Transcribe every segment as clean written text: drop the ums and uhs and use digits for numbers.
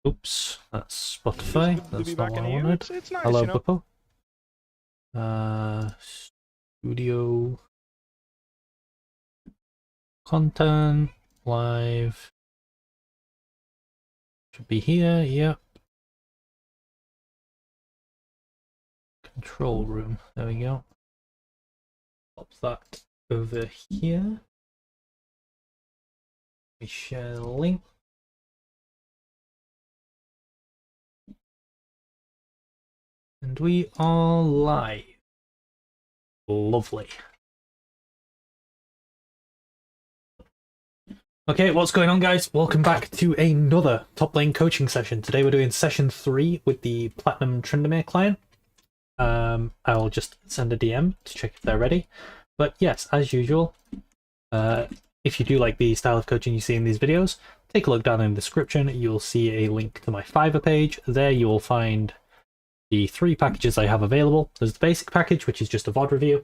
Oops, that's Spotify. To be That's not back what in I EU, wanted. it's nice, Hello, you know. Bippo. Studio content live should be here. Yep. Control room. There we go. Pop that over here. We share the link. And we are live. Lovely. Okay, what's going on, guys? Welcome back to another top lane coaching session. Today we're doing session 3 with the Platinum Tryndamere client. I'll just send a DM to check if they're ready. But yes, as usual, if you do like the style of coaching you see in these videos, take a look down in the description. You'll see a link to my Fiverr page. There you will find the 3 packages I have available. There's the basic package, which is just a VOD review.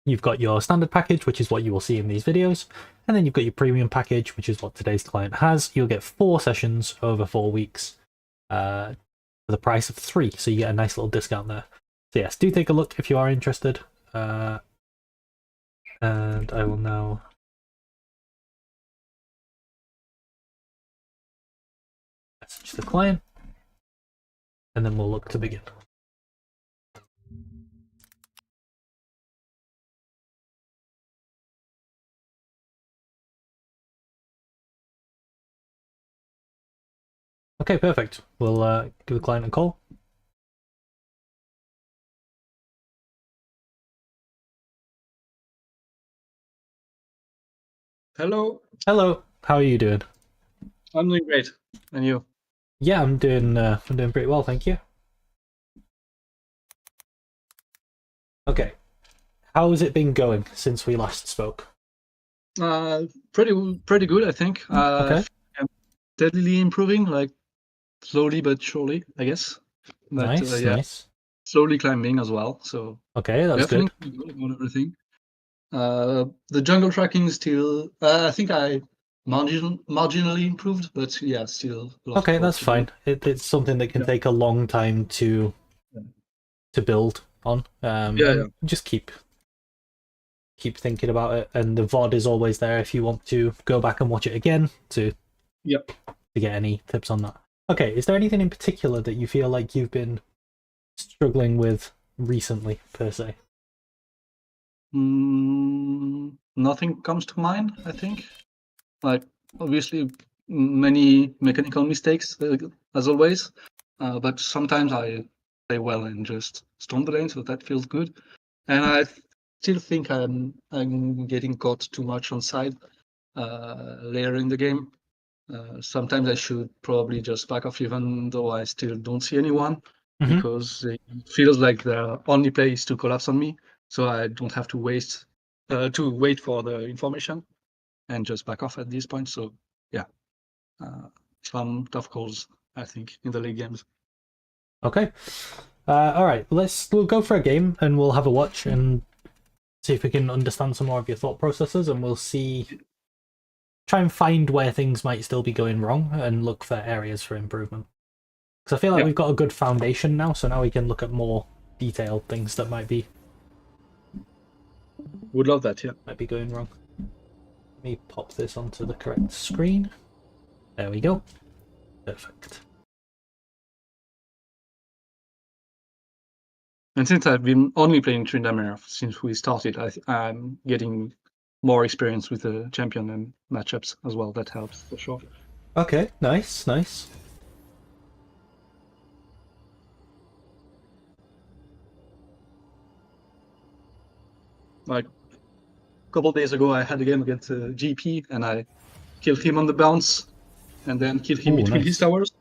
You've got your standard package, which is what you will see in these videos. And then you've got your premium package, which is what today's client has. You'll get 4 sessions over 4 weeks for the price of 3. So you get a nice little discount there. So yes, do take a look if you are interested. And I will now message the client. And then we'll look to begin. Okay, perfect. We'll give the client a call. Hello. Hello. How are you doing? I'm doing great. And you? Yeah, I'm doing pretty well, thank you. Okay. How has it been going since we last spoke? Pretty good, I think. Okay. I'm steadily improving, like slowly but surely, I guess. But Nice, yeah, nice. slowly climbing as well. So Okay, that's yeah, feeling good. pretty good about everything. The jungle tracking is still. I think I marginally improved, but yeah, still. A lot of Okay, work that's to fine. do. It's something that can Yeah. take a long time to build on. And just keep thinking about it. And the VOD is always there if you want to go back and watch it again to Yep. to get any tips on that. Okay, is there anything in particular that you feel like you've been struggling with recently, per se? Nothing comes to mind, I think. Like, obviously, many mechanical mistakes, as always. But sometimes I play well and just storm the lane, so that feels good. And I still think I'm getting caught too much on side later in the game. Sometimes I should probably just back off, even though I still don't see anyone, because it feels like the only play is to collapse on me, so I don't have to wait for the information and just back off at this point. So yeah, some tough calls, I think, in the late games. Okay. All right. We'll go for a game and we'll have a watch and see if we can understand some more of your thought processes, and we'll try and find where things might still be going wrong and look for areas for improvement. Because I feel like we've got a good foundation now, so now we can look at more detailed things that might be Would love that, yeah. Might be going wrong. Let me pop this onto the correct screen. There we go. Perfect. And since I've been only playing Tryndamere since we started, I'm getting more experience with the champion and matchups as well. That helps for sure. Okay, nice, nice. Like a couple days ago, I had a game against GP, and I killed him on the bounce, and then killed him between his towers.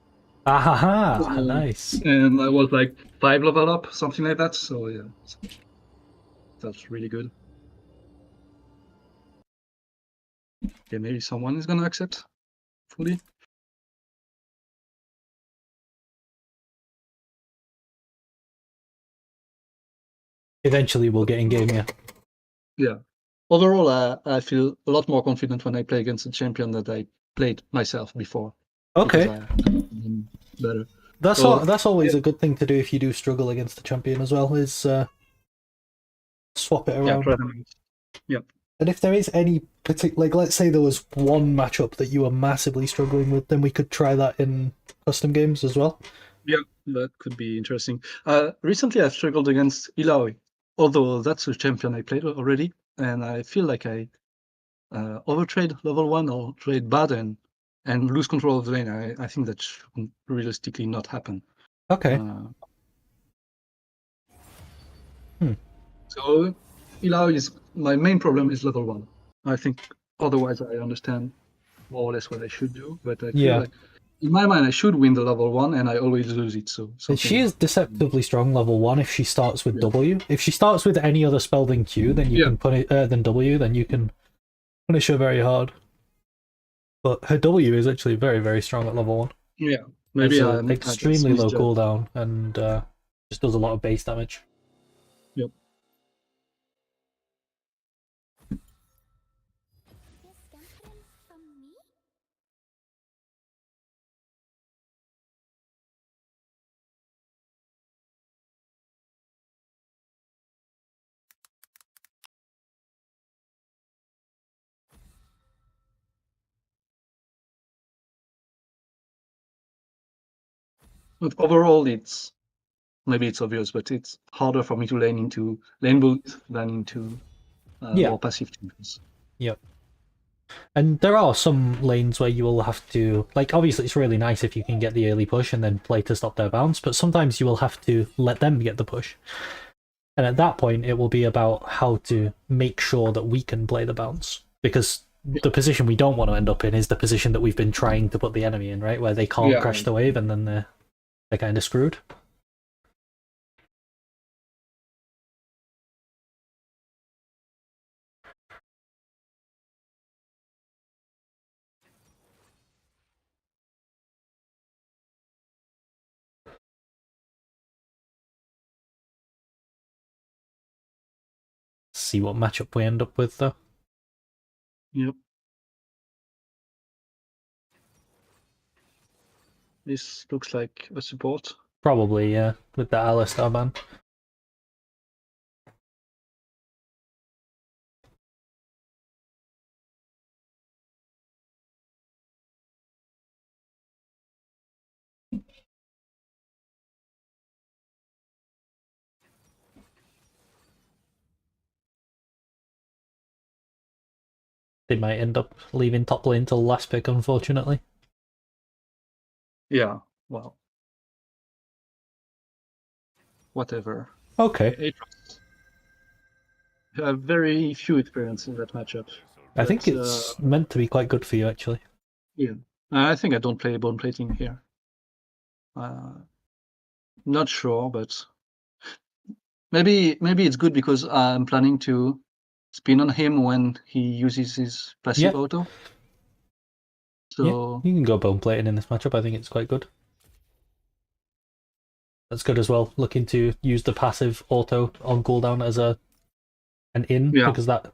Ah, nice. And I was like 5 level up, something like that. So yeah, that's really good. Okay, maybe someone is gonna accept fully. Eventually we'll get in game, yeah. Yeah. Overall, I feel a lot more confident when I play against a champion that I played myself before. Okay. I'm better. That's always Yeah, a good thing to do if you do struggle against the champion as well, is swap it yeah, around. Tryndamere. Yeah, And if there is any particular, like, let's say there was one matchup that you were massively struggling with, then we could try that in custom games as well. yeah, that could be interesting. Recently, I've struggled against EUW, although that's a champion I played already, and I feel like I overtrade level 1 or trade bad and lose control of the lane. I think that should realistically not happen. Okay. Uh, Hmm. so EUW is my main problem is level 1. I think otherwise I understand more or less what I should do, but I feel Yeah. like in my mind I should win the level 1 and I always lose it. So She something. is deceptively strong level 1 if she starts with Yeah. W. If she starts with any other spell than Q, then you Yeah. can than W, then you can punish her very hard. But her W is actually very, very strong at level 1. Yeah. It's Maybe a I just extremely low misjudged. cooldown and just does a lot of base damage. Yep. But overall, it's maybe it's obvious, but it's harder for me to lane into lane boot than into Yeah. more passive champions. Yep. And there are some lanes where you will have to, like, obviously it's really nice if you can get the early push and then play to stop their bounce, but sometimes you will have to let them get the push. And at that point, it will be about how to make sure that we can play the bounce. Because the position we don't want to end up in is the position that we've been trying to put the enemy in, right? Where they can't Yeah. crash the wave and then they're kind of screwed. See what matchup we end up with, though. Yep. This looks like a support. Probably, yeah, with the Alistar ban. They might end up leaving top lane till last pick, unfortunately. Yeah. Well, whatever. Okay. Aatrox have very few experience in that matchup, I think but it's meant to be quite good for you, actually. yeah, I think I don't play bone plating here. Not sure, but maybe it's good because I'm planning to spin on him when he uses his Yeah, passive auto. yeah. So You can go bone plating in this matchup. I think it's quite good. That's good as well. Looking to use the passive auto on cooldown as an in, yeah, because that.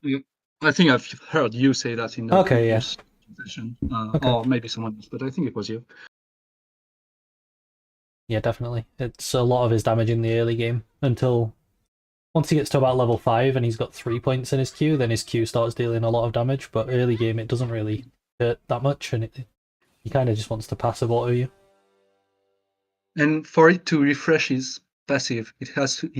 yeah. I think I've heard you say that in the Okay, yeah. previous session, Okay. or maybe someone else, but I think it was you. Yeah, definitely. It's a lot of his damage in the early game until once he gets to about level 5 and he's got 3 points in his Q, then his Q starts dealing a lot of damage, but early game it doesn't really hurt that much and he kind of just wants to passive auto you. And for it to refresh his passive, he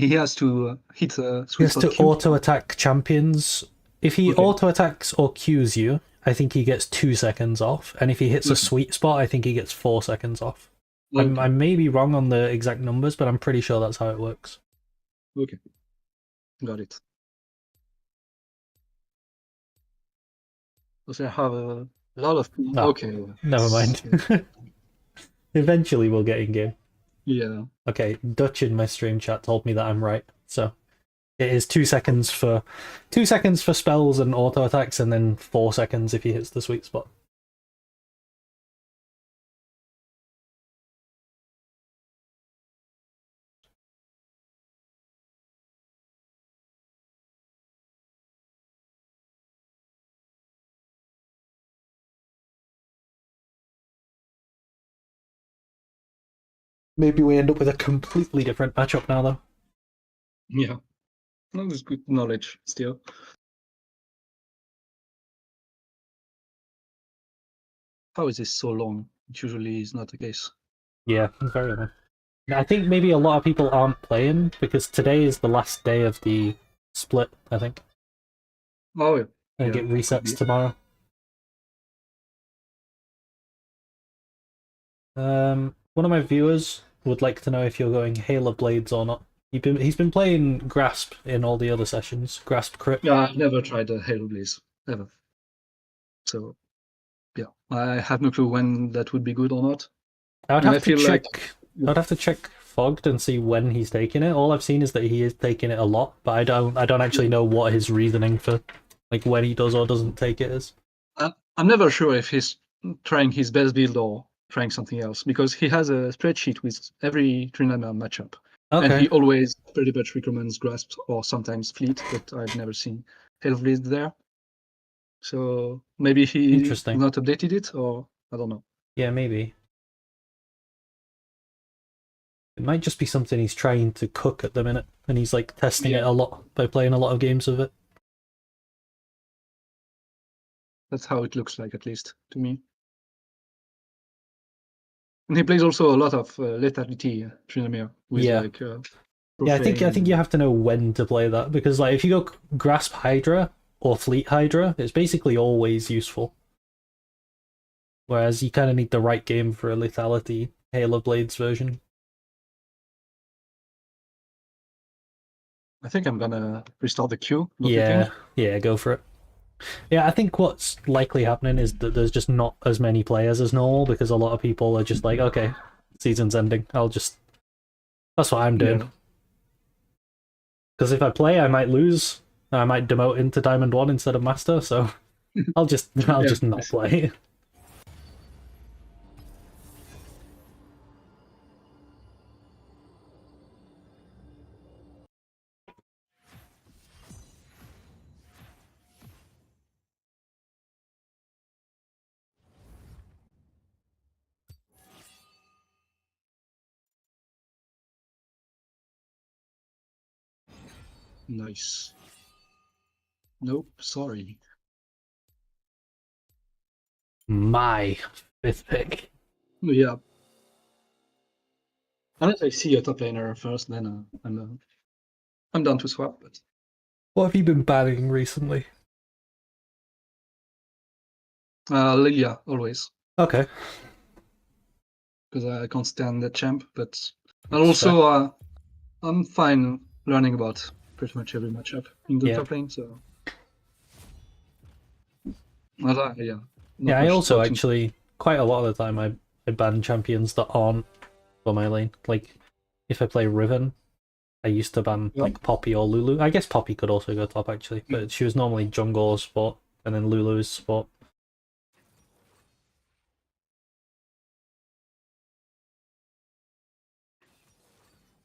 has to hit a He sweet has spot to Q. auto attack champions. If he Okay. auto attacks or Qs you, I think he gets 2 seconds off, and if he hits a Okay. sweet spot, I think he gets 4 seconds off. Okay. I may be wrong on the exact numbers, but I'm pretty sure that's how it works. Okay. Got it. Because I have a lot of. Ah, Okay. never mind. Eventually we'll get in game. Yeah. Okay, Dutch in my stream chat told me that I'm right, so it is 2 seconds for 2 seconds for spells and auto attacks, and then 4 seconds if he hits the sweet spot. Maybe we end up with a completely different matchup now, though. Yeah. No, that's good knowledge still. How is this so long? It usually is not the case. Yeah, very long. I think maybe a lot of people aren't playing because today is the last day of the split, I think. Oh, yeah. I think Yeah, it could resets be. tomorrow. One of my viewers would like to know if you're going Halo Blades or not. He's been playing Grasp in all the other sessions. Grasp crit. Yeah, I've never tried the Halo Blaze, ever. So, yeah, I have no clue when that would be good or not. I would And have I to feel like, check. I'd have to check Fogged and see when he's taking it. All I've seen is that he is taking it a lot, but I don't actually know what his reasoning for like when he does or doesn't take it is. I'm never sure if he's trying his best build or trying something else, because he has a spreadsheet with every Tryndamere matchup. And Okay, he always pretty much recommends Grasp or sometimes Fleet, but I've never seen Hellblade there. So maybe he interesting. not updated it, or I don't know. Yeah, maybe. It might just be something he's trying to cook at the minute, and he's like testing it Yeah, a lot by playing a lot of games of it. that's how it looks like, at least to me. And he plays also a lot of lethality Tryndamere with Yeah, like yeah. profane I think you and have to know when to play that because like if you go Grasp Hydra or Fleet Hydra, it's basically always useful. Whereas you kind of need the right game for a lethality Halo Blades version. I think I'm gonna restart the queue, don't you think? Yeah, yeah, go for it. Yeah, I think what's likely happening is that there's just not as many players as normal because a lot of people are just like, okay, season's ending. I'll just. That's what I'm doing. Yeah. Because if I play, I might lose. I might demote into Diamond 1 instead of Master, so I'll Yeah, just not play. nice. Nope, sorry. My fifth pick. Yeah. Unless I see a top laner first, then I'm down to swap. But What have you been banning recently? Lilia always, Okay, because I can't stand that champ. But and that's fair. also I'm fine learning about pretty much every matchup in the Yeah. top lane. So yeah, Yeah, not I much also talking. actually, quite a lot of the time, I ban champions that aren't for my lane. Like, if I play Riven, I used to ban Yeah. like Poppy or Lulu. I guess Poppy could also go top actually, but she was normally jungle or support, and then Lulu is support.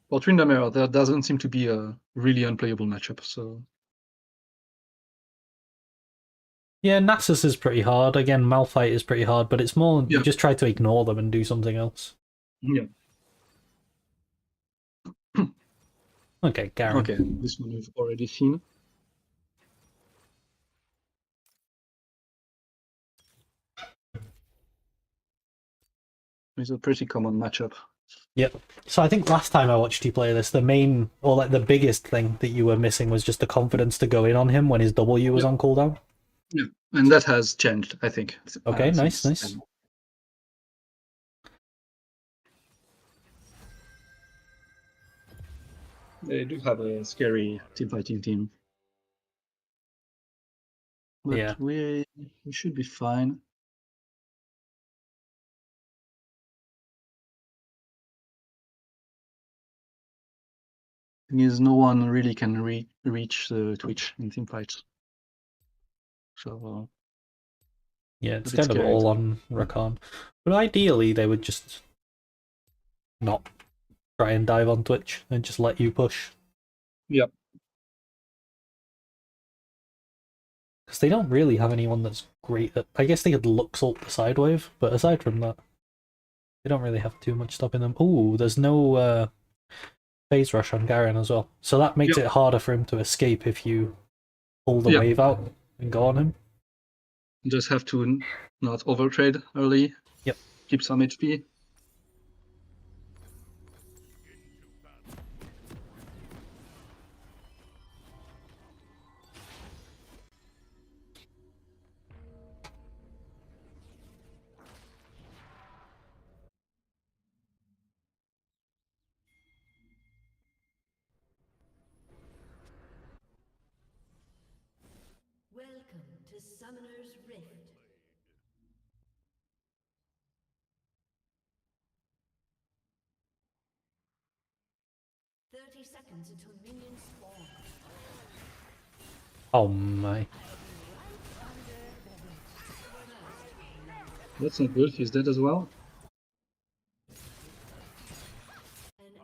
For Tryndamere, there doesn't seem to be a really unplayable matchup. So Yeah, Nasus is pretty hard. Again, Malphite is pretty hard, but it's more you yeah, just try to ignore them and do something else. yeah. Okay, Garen. Okay, this one we've already seen. It's a pretty common matchup. Yep. So I think last time I watched you play this, the main or like the biggest thing that you were missing was just the confidence to go in on him when his W was Yeah, on cooldown. yeah, and that has changed, I think, Okay, nice, since nice. then. They do have a scary team fighting team, but Yeah. we should be fine. Thing is, no one really can reach the Twitch in team fights, so Yeah, a it's bit kind of scary. all on Rakan. But ideally, they would just not try and dive on Twitch and just let you push. Yep. Because they don't really have anyone that's great at. I guess they could Lux ult the Sidewave, but aside from that. They don't really have too much stopping them. Ooh, there's no phase rush on Garen as well. So that makes it harder for him to escape if you pull the wave out and go on him. You just have to not overtrade early. Yep. Keep some HP. Welcome to Summoner's Rift. Seconds until minions spawn. Oh my. That's not good. He's dead as well.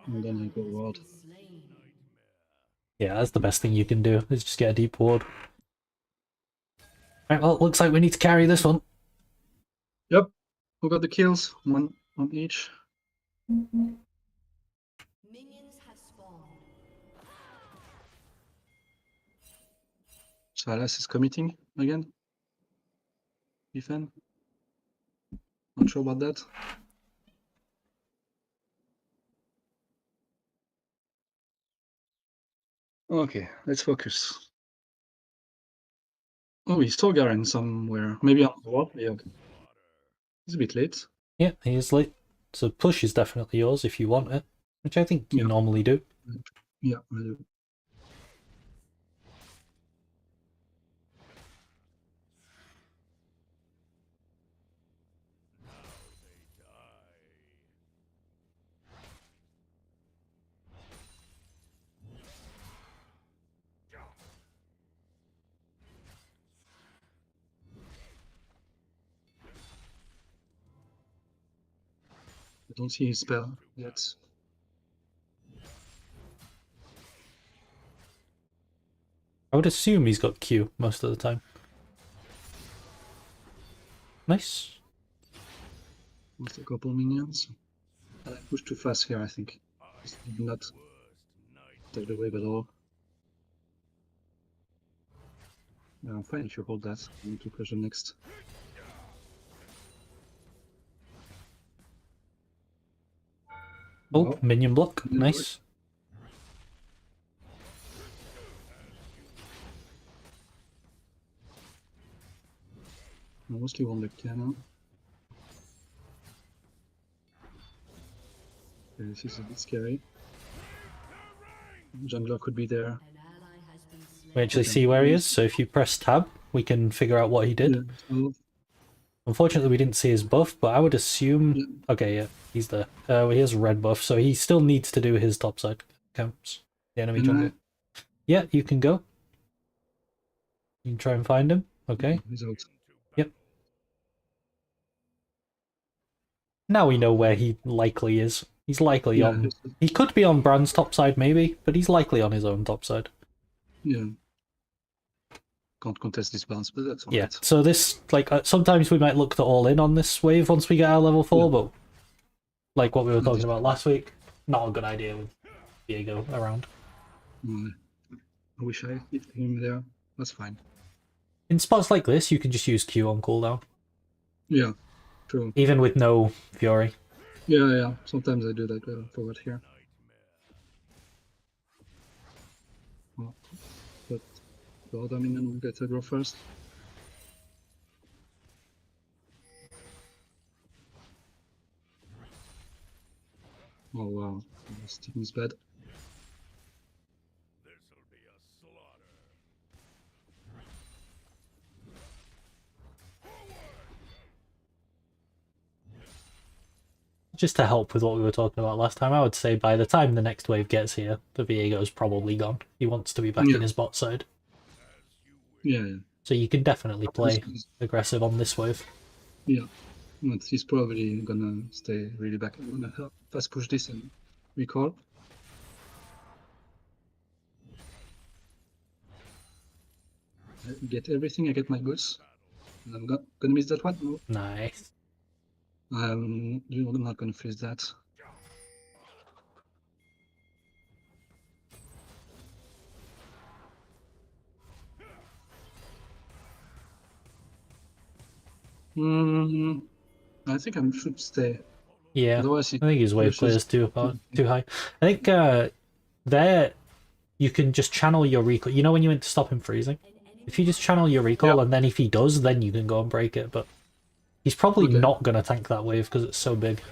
And then I go out. Yeah, that's the best thing you can do, is just get a deep ward. Right, well, it looks like we need to carry this one. Yep. Who got the kills? One on each. Minions have spawned. Silas is committing again. Defend. Not sure about that. Okay, let's focus. Oh, he saw Garen somewhere. Maybe on the wall. Yeah, okay. He's a bit late. Yeah, he is late. So push is definitely yours if you want it, which I think you normally do. Yeah, I do. I don't see his spell yet. I would assume he's got Q most of the time. Nice. Lost a couple minions. And I pushed too fast here, I think. Just did not take the wave at all. Yeah, I'm fine if you hold that. I need to pressure next. Oh, minion block. Nice. I mostly want the cannon. Okay, this is a bit scary. Jungler could be there. We actually see where he is, so if you press tab, we can figure out what he did. Yeah, 12. Unfortunately, we didn't see his buff, but I would assume... Yeah. Okay, yeah, he's there. He has red buff, so he still needs to do his topside camps. The enemy jungle. Yeah, you can go. You can try and find him. Okay. He's out. Yep. Now we know where he likely is. He's likely on... He could be on Brand's topside, maybe, but he's likely on his own topside. Yeah. Can't contest this bounce, but that's alright. Yeah, so this, like, sometimes we might look to all in on this wave once we get our level 4, but like what we were talking about last week, not a good idea with Diego around. I wish I hit him there. That's fine. In spots like this, you can just use Q on cooldown. Yeah, true. Even with no Fury. Yeah. Sometimes I do that. I forgot here. Oh, but the other minion will get aggro first. Oh wow, this team is bad. Just to help with what we were talking about last time, I would say by the time the next wave gets here, the Viego's probably gone. He wants to be back in his bot side. Yeah. So you can definitely play aggressive on this wave. Yeah, but he's probably gonna stay really back. I'm gonna fast push this and recall. I get everything, I get my goods. And I'm gonna miss that one. No. Nice. You're not gonna face that. I think I should stay. Yeah, Otherwise, I think his wave clear is too high. I think there you can just channel your recall. You know when you went to stop him freezing? If you just channel your recall, Yeah. and then if he does, then you can go and break it. But he's probably Okay. not going to tank that wave because it's so big. An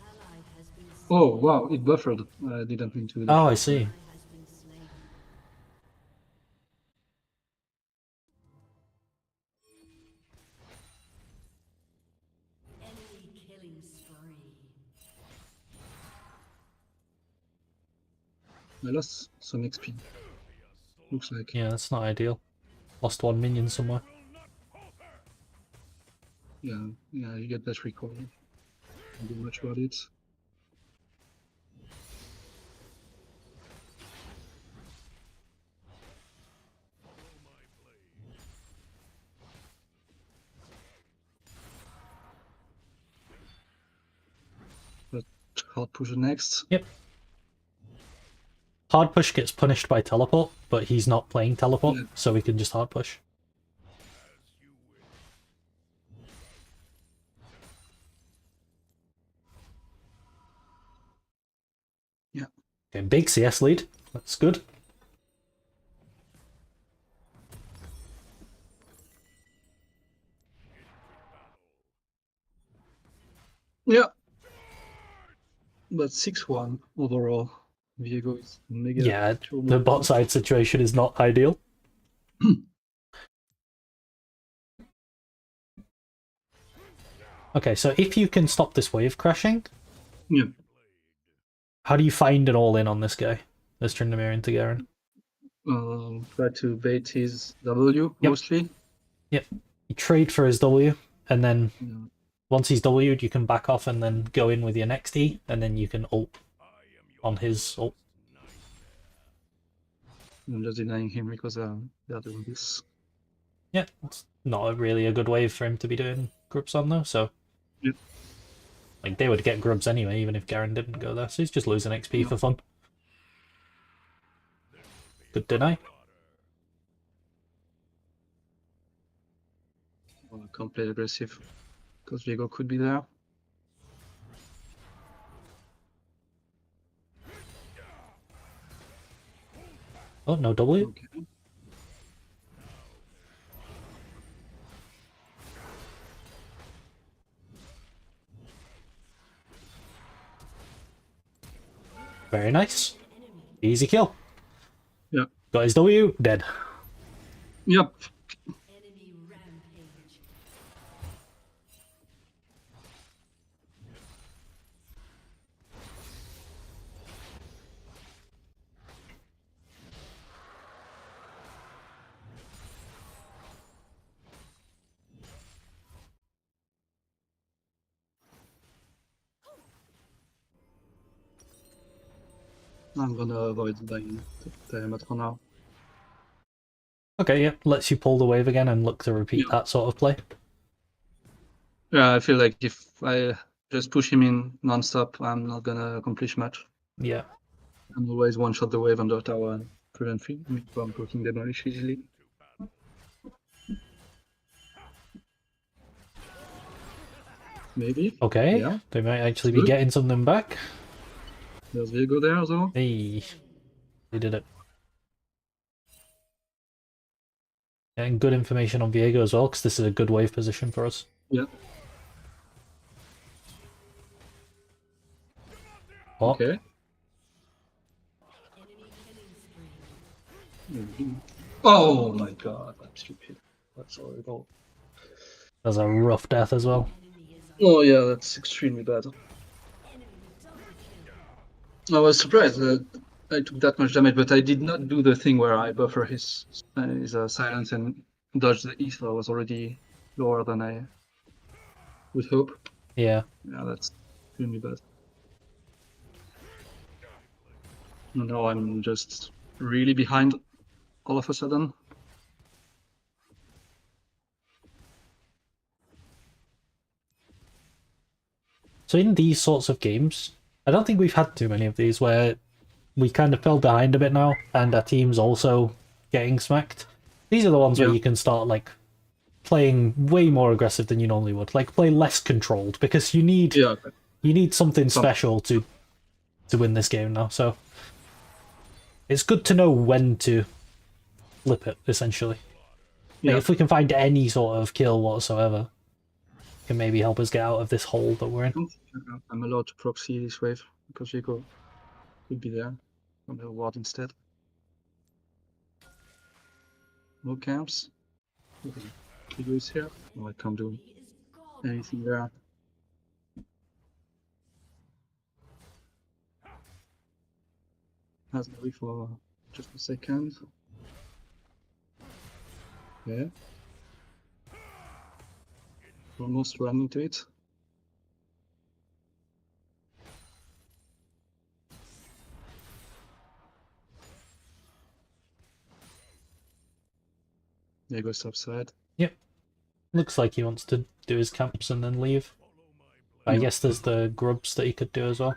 ally has been slain. Oh wow, it buffered. I didn't mean to do that. Oh, I see. Ally has been slain. Enemy killing spree. I lost some XP. Looks like. Yeah, that's not ideal. Lost one minion somewhere. Yeah, you get that recall. Don't do much about it. But hard push next. Yep. Hard push gets punished by teleport, but he's not playing teleport, Yeah. so we can just hard push. Yeah. Okay, big CS lead. That's good. Yeah. But 6-1 overall. Viego is mega. Yeah, turbo. the bot side situation is not ideal. Okay, so if you can stop this wave crashing, Yeah. how do you find an all-in on this guy? This Tryndamere into Garen? Try to bait his W Yep. mostly. Yep. You trade for his W, and then Yeah. once he's W'd, you can back off and then go in with your next E, and then you can ult on his ult. I'm just denying him because they're doing this. Yeah, it's not really a good wave for him to be doing groups on though, so... Yep. Like, they would get grubs anyway, even if Garen didn't go there, so he's just losing XP Yep. for fun. Good deny. I can't play aggressive because Viego could be there. Oh, no W. Okay. Very nice. Easy kill. Yep. Got his W, dead. Yep. Enemy rampage. I'm gonna avoid dying the Hemat for now. Okay, yeah, lets you pull the wave again and look to repeat Yeah. that sort of play. Yeah, I feel like if I just push him in non-stop, I'm not gonna accomplish much. Yeah. I'm always one-shot the wave under tower and prevent me from poking demolish easily. Maybe. Okay, Yeah. they might actually be Good. getting something back. There's Viego there as well. Hey, they did it. Getting good information on Viego as well, because this is a good wave position for us. Yeah. Oh, Okay. Enemy killing spree. Oh my god, I'm stupid. That's horrible. that's a rough death as well. Enemy is Oh yeah, that's extremely bad. enemy double kill. I was surprised that I took that much damage, but I did not do the thing where I buffer his silence and dodge the E, so I was already lower than I would hope. Yeah. Yeah, that's extremely bad. And now I'm just really behind all of a sudden. So in these sorts of games, I don't think we've had too many of these where we kind of fell behind a bit now, and our team's also getting smacked. These are the ones where Yeah. you can start like playing way more aggressive than you normally would, like play less controlled, because you need Yeah. something special to win this game now. So it's good to know when to flip it, essentially. Like, Yeah. if we can find any sort of kill whatsoever, it can maybe help us get out of this hole that we're in. I don't think I'm allowed to proxy this wave because Jaco could be there. I'm gonna ward instead. No camps. Okay. Kigo is here. No, I can't do anything there. Has me for just a second. Yeah. Almost run into it. There goes upside. Yep. Looks like he wants to do his camps and then leave. I Yeah. guess there's the grubs that he could do as well.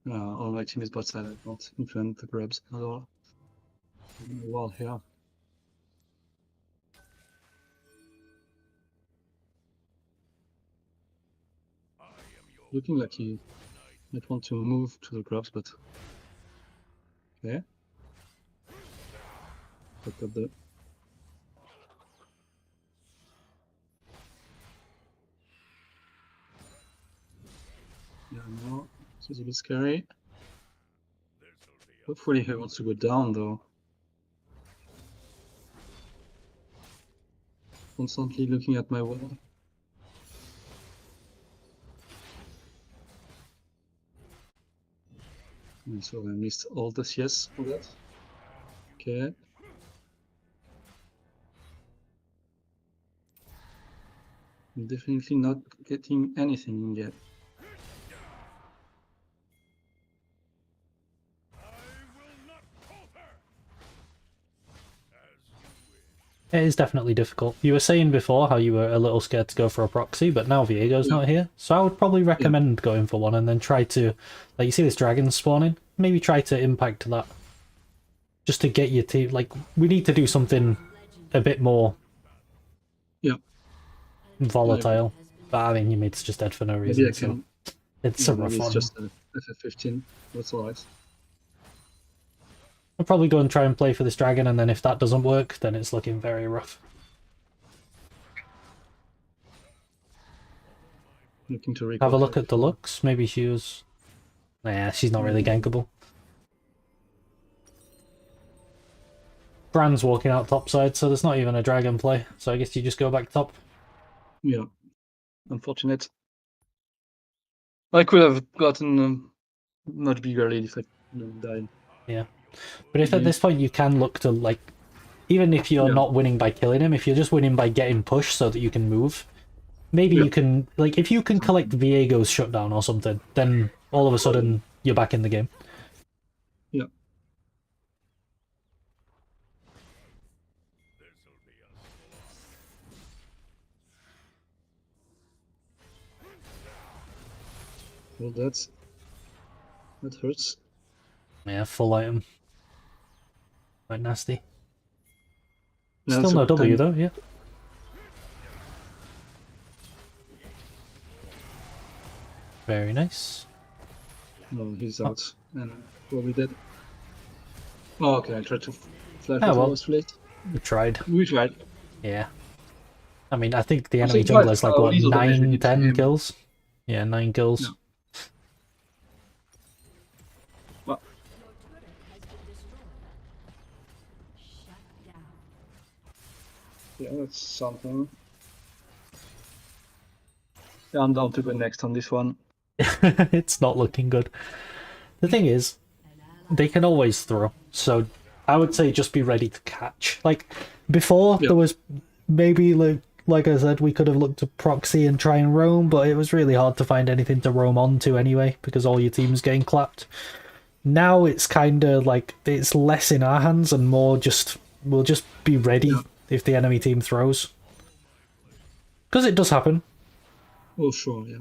All my team is bot side. I don't influence the grabs at all. Wall here. Looking like he might want to move to the grabs, but okay. But the yeah, no, this is a bit scary. Hopefully he wants to go down though. Constantly looking at my wall. And so I missed all the CS for that. Okay. I'm definitely not getting anything yet. It is definitely difficult. You were saying before how you were a little scared to go for a proxy, but now Viego's not here. So I would probably recommend going for one and then try to, like, you see this dragon spawning? Maybe try to impact that. Just to get your team, like, we need to do something a bit more Yeah. volatile. But I mean, your mate's just dead for no reason, Maybe I so can. it's Yeah, a rough maybe it's one. just a FF15. That's alright. I'll probably go and try and play for this dragon, and then if that doesn't work, then it's looking very rough. Looking to Have a look at the looks. Maybe she was... Nah, she's not really gankable. Brand's walking out topside, so there's not even a dragon play. So I guess you just go back top. Yeah. Unfortunate. I could have gotten much bigger lead if I died. Yeah. But if at this point you can look to, like, even if you're not winning by killing him, if you're just winning by getting pushed so that you can move, maybe you can, like, if you can collect Viego's shutdown or something, then all of a sudden you're back in the game. Yeah. Well, that hurts. Yeah, full item. Quite nasty. Yeah, Still so no W then- though, yeah. Very nice. No, he's out and probably dead. Oh, okay. I tried to flash, Ah, but well. I was too late. We tried. We tried. Yeah. I mean, I think the I enemy think jungler's like, quite what, little damage we 9, did to 10 him. kills? Yeah, 9 kills. Yeah. Well, Shut down. yeah, that's something. Yeah, I'm down to go next on this one. It's not looking good. The thing is, they can always throw, so I would say just be ready to catch. Like, before, Yeah. there was maybe like I said, we could have looked to proxy and try and roam, but it was really hard to find anything to roam onto anyway, because all your team's getting clapped. Now it's kind of like it's less in our hands and more just we'll just be ready if the enemy team throws. Because it does happen. Oh, sure, yeah.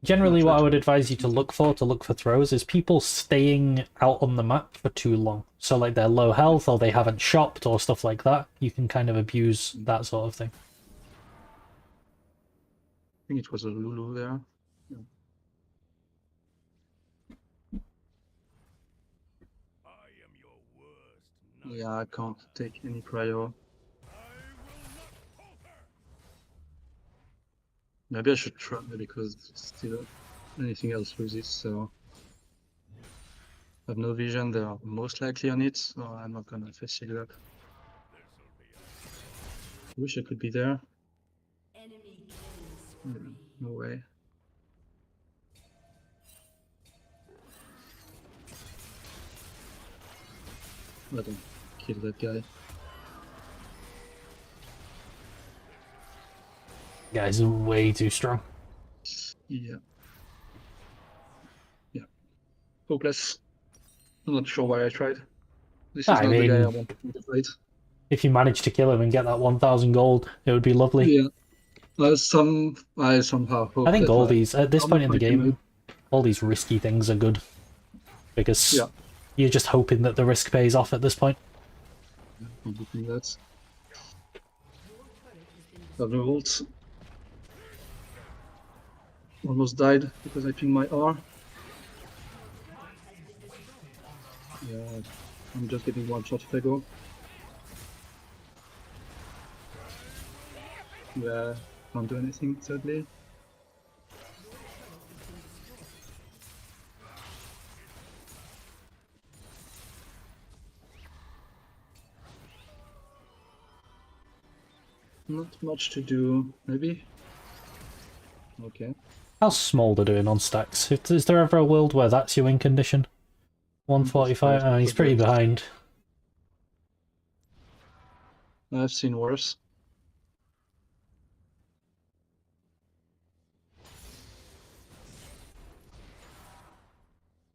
Generally, what I would advise you to look for throws is people staying out on the map for too long. So like they're low health or they haven't shopped or stuff like that. You can kind of abuse that sort of thing. I think it was a Lulu there. Yeah, I can't take any prior. Maybe I should try because still anything else loses, so I have no vision, they are most likely on it, so I'm not gonna face it up. Wish I could be there. Enemy killing spree. No way. I don't kill that guy. Guys are way too strong. Yeah. Yeah. Hopeless. I'm not sure why I tried. This is I not the guy I mean, wanted to fight. if you manage to kill him and get that 1,000 gold, it would be lovely. Yeah. I somehow hope I think that all these, at this I'm point in the fighting game, all these risky things are good. Because Yeah. you're just hoping that the risk pays off at this point. I'm hoping that. Have no ult. Almost died because I pinged my R. Yeah, I'm just getting one shot if I go. Yeah, can't do anything sadly. Not much to do, maybe? Okay. How's Smolder doing on stacks? Is there ever a world where that's your win condition? 145? He's pretty behind. I've seen worse.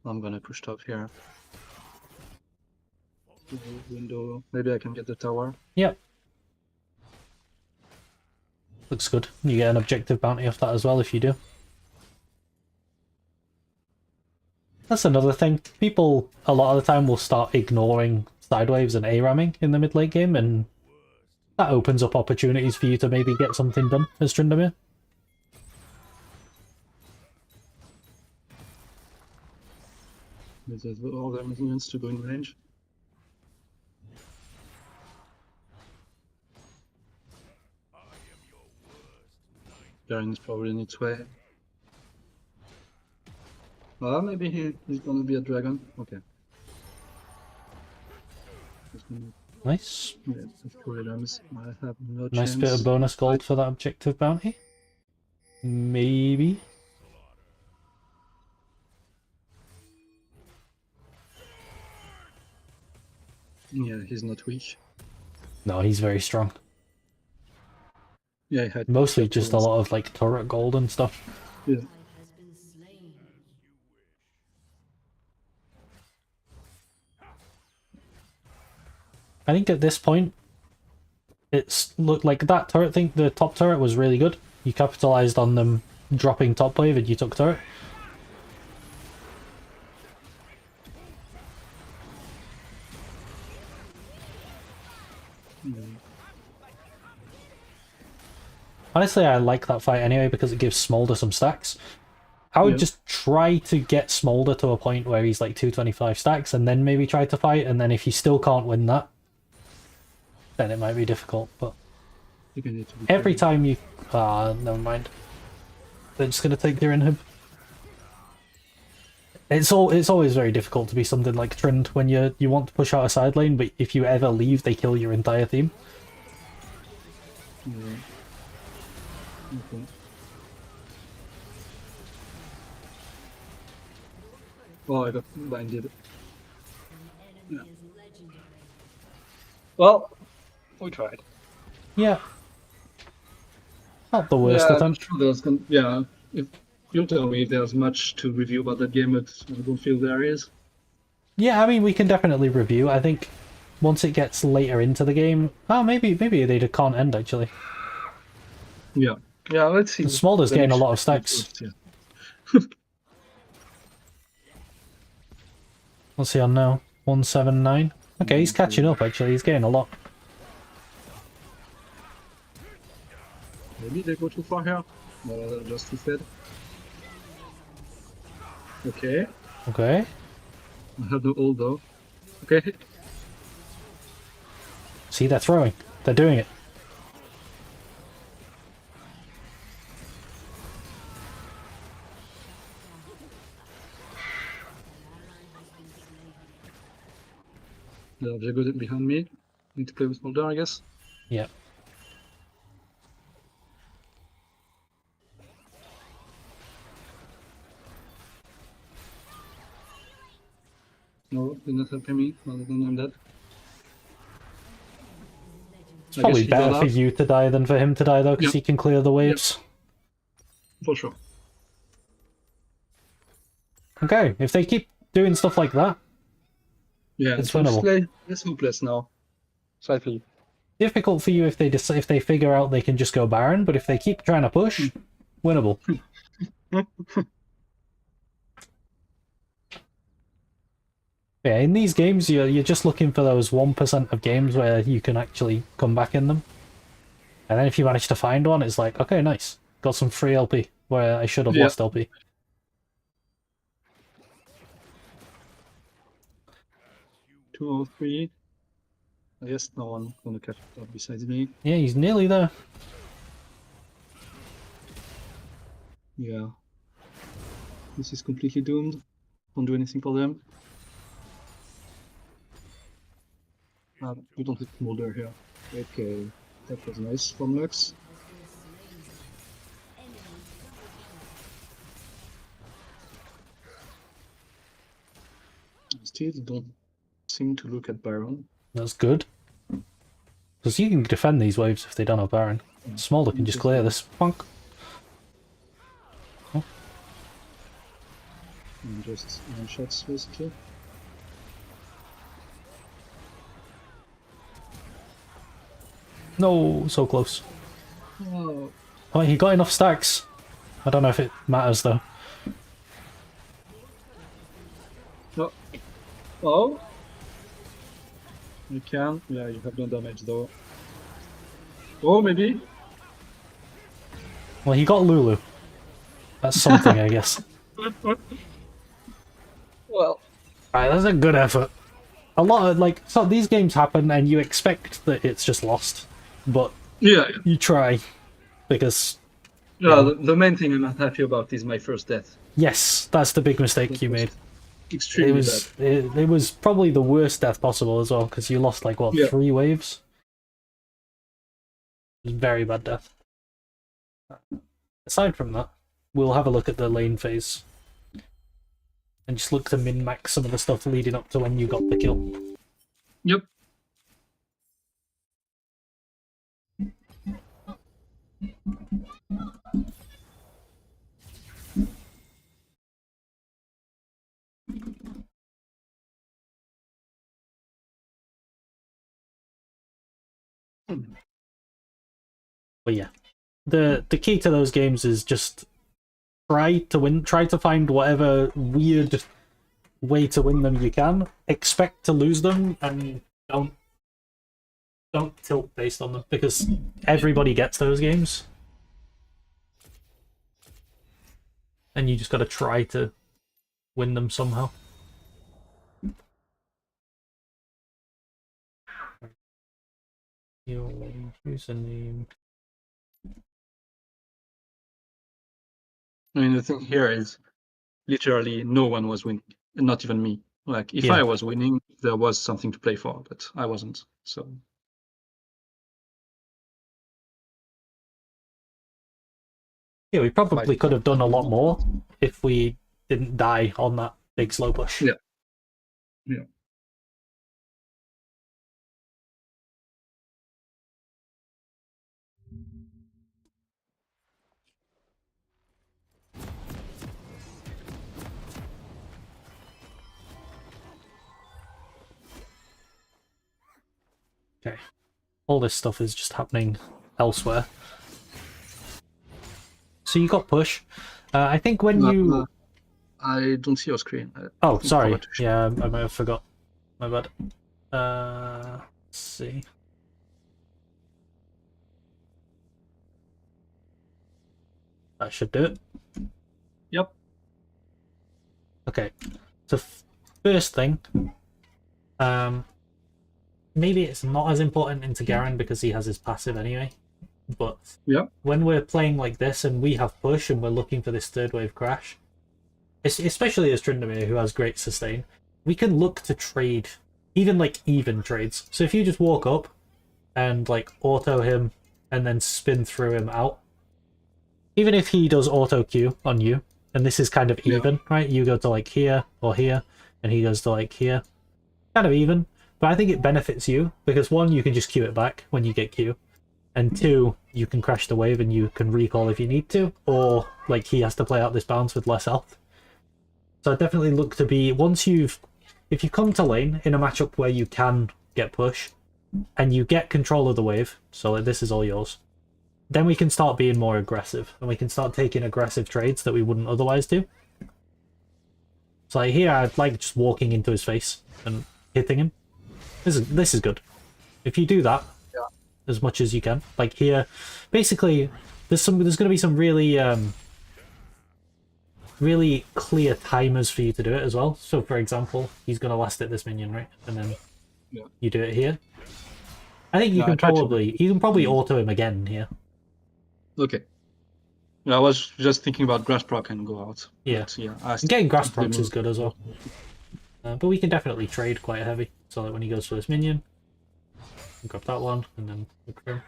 I'm gonna push top here. Window. Maybe I can get the tower. Yep. Looks good. You get an objective bounty off that as well if you do. That's another thing. People, a lot of the time, will start ignoring sidewaves and A-ramming in the mid-late game, and that opens up opportunities for you to maybe get something done as Tryndamere. There's all the movements to go in range. Garen is probably in its way. Well, maybe he's gonna be a dragon. Okay. Nice. Yeah, of course, I have no Nice chance. bit of bonus gold for that objective bounty. Maybe. Yeah, he's not weak. No, he's very strong. Yeah, he had Mostly just a lot of like turret gold and stuff. Yeah. Has been slain. I think at this point, it's looked like that turret thing. The top turret was really good. You capitalized on them dropping top wave and you took turret. Honestly, I like that fight anyway because it gives Smolder some stacks. I would just try to get Smolder to a point where he's like 225 stacks and then maybe try to fight, and then if you still can't win that, then it might be difficult. But every time you... never mind. They're just going to take their inhib. It's always very difficult to be something like Trynd when you want to push out a side lane, but if you ever leave, they kill your entire team. Yeah. Okay. Oh, I got blinded. An enemy is legendary. Well, we tried. Yeah. Not the worst Yeah, I'm not attempt. sure there's yeah. If you tell me if there's much to review about that game, but I don't feel there is. Yeah, I mean, we can definitely review. I think once it gets later into the game... Oh, maybe they can't end, actually. Yeah. Yeah, let's see. Smolder's Then getting a we lot of should do stacks. first, yeah. What's he on now? 179? Okay, he's catching up, actually. He's getting a lot. Maybe they go too far here. No, just instead. Okay. Okay. I have the ult though. Okay. See, they're throwing. They're doing it. They're good behind me. Need to play with Mulder, I guess. Yeah. No, they're not helping me. Other than I'm dead. It's probably better for you to die than for him to die, though, because he can clear the waves. For sure. Okay, if they keep doing stuff like that, Yeah, it's winnable. It's hopeless now. Slightly. Difficult for you if they figure out they can just go Baron, but if they keep trying to push, winnable. Yeah, in these games, you're just looking for those 1% of games where you can actually come back in them. And then if you manage to find one, it's like, okay, nice. Got some free LP, where I should have lost LP. Two or three. I guess no one gonna catch up besides me. Yeah, he's nearly there. Yeah. This is completely doomed. Don't do anything for them. We don't hit Mulder here. Okay, that was nice from Lux. Still don't seem to look at Baron. That's good. Because you can defend these waves if they don't have Baron. Smolder can just clear this. Bonk. Oh. And just one shots basically. No, so close. Oh, Oh, he got enough stacks. I don't know if it matters though. no. Oh. You can. Yeah, you have no damage though. Oh, maybe. Well, he got Lulu. That's something, I guess. Well. Alright, that's a good effort. A lot of, like, so these games happen and you expect that it's just lost. But Yeah. you try. Because, Yeah. The main thing I'm not happy about is my first death. yes, that's the big mistake you made. Extremely bad. It was probably the worst death possible as well, because you lost, like, what, 3 waves? It was very bad death. Aside from that, we'll have a look at the lane phase. And just look to min-max some of the stuff leading up to when you got the kill. Yep. But yeah, the key to those games is just try to win. Try to find whatever weird way to win them you can. Expect to lose them, and don't tilt based on them, because everybody gets those games, and you just got to try to win them somehow. Your username. I mean, the thing here is literally no one was winning, not even me. Like, if Yeah. I was winning, there was something to play for, but I wasn't. So, Yeah, we probably could have done a lot more if we didn't die on that big slow push. Yeah. Yeah. Okay. All this stuff is just happening elsewhere. So you got push. I think when you... I don't see your screen. Oh, sorry. Forgot to show. Yeah, I might have forgot. My bad. Let's see. That should do it. Yep. Okay. So first thing, maybe it's not as important into Garen because he has his passive anyway. But Yeah. when we're playing like this and we have push and we're looking for this third wave crash, especially as Tryndamere, who has great sustain, we can look to trade, even like even trades. So if you just walk up and like auto him and then spin through him out, even if he does auto Q on you, and this is kind of even, right? You go to like here or here, and he goes to like here. Kind of even, but I think it benefits you because one, you can just Q it back when you get Q, and two, you can crash the wave and you can recall if you need to, or like he has to play out this bounce with less health. So I definitely look to be, if you come to lane in a matchup where you can get push, and you get control of the wave, so like this is all yours, then we can start being more aggressive, and we can start taking aggressive trades that we wouldn't otherwise do. So like here, I'd like just walking into his face and hitting him. This is good. If you do that as much as you can, like here, basically, there's going to be some really really clear timers for you to do it as well. So for example, he's going to last hit this minion, right, and then you do it here. I think you can probably auto him again here. Okay. Yeah, I was just thinking about grass proc and go out. Yeah. But, yeah. Getting grass procs is good as well. But we can definitely trade quite heavy. So like when he goes for this minion, grab that one, and then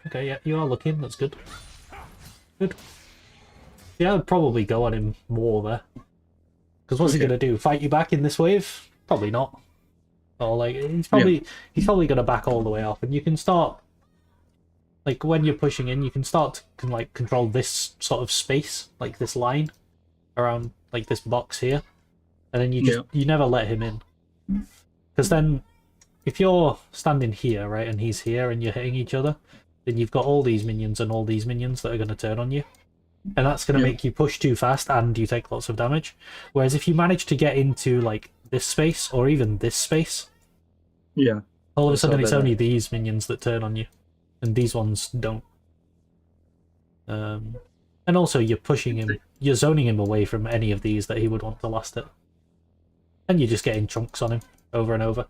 okay, yeah, you are looking. That's good. Good. Yeah, I would probably go on him more there. Because what's he gonna do? Fight you back in this wave? Probably not. Or like he's probably gonna back all the way off, and you can start. Like when you're pushing in, you can start to like control this sort of space, like this line around like this box here, and then you never let him in, because then if you're standing here, right, and he's here, and you're hitting each other, then you've got all these minions and all these minions that are going to turn on you, and that's going to make you push too fast and you take lots of damage. Whereas if you manage to get into like this space or even this space, all of a sudden it's only these minions that turn on you. And these ones don't. And also you're pushing him, you're zoning him away from any of these that he would want to last it. And you're just getting chunks on him over and over.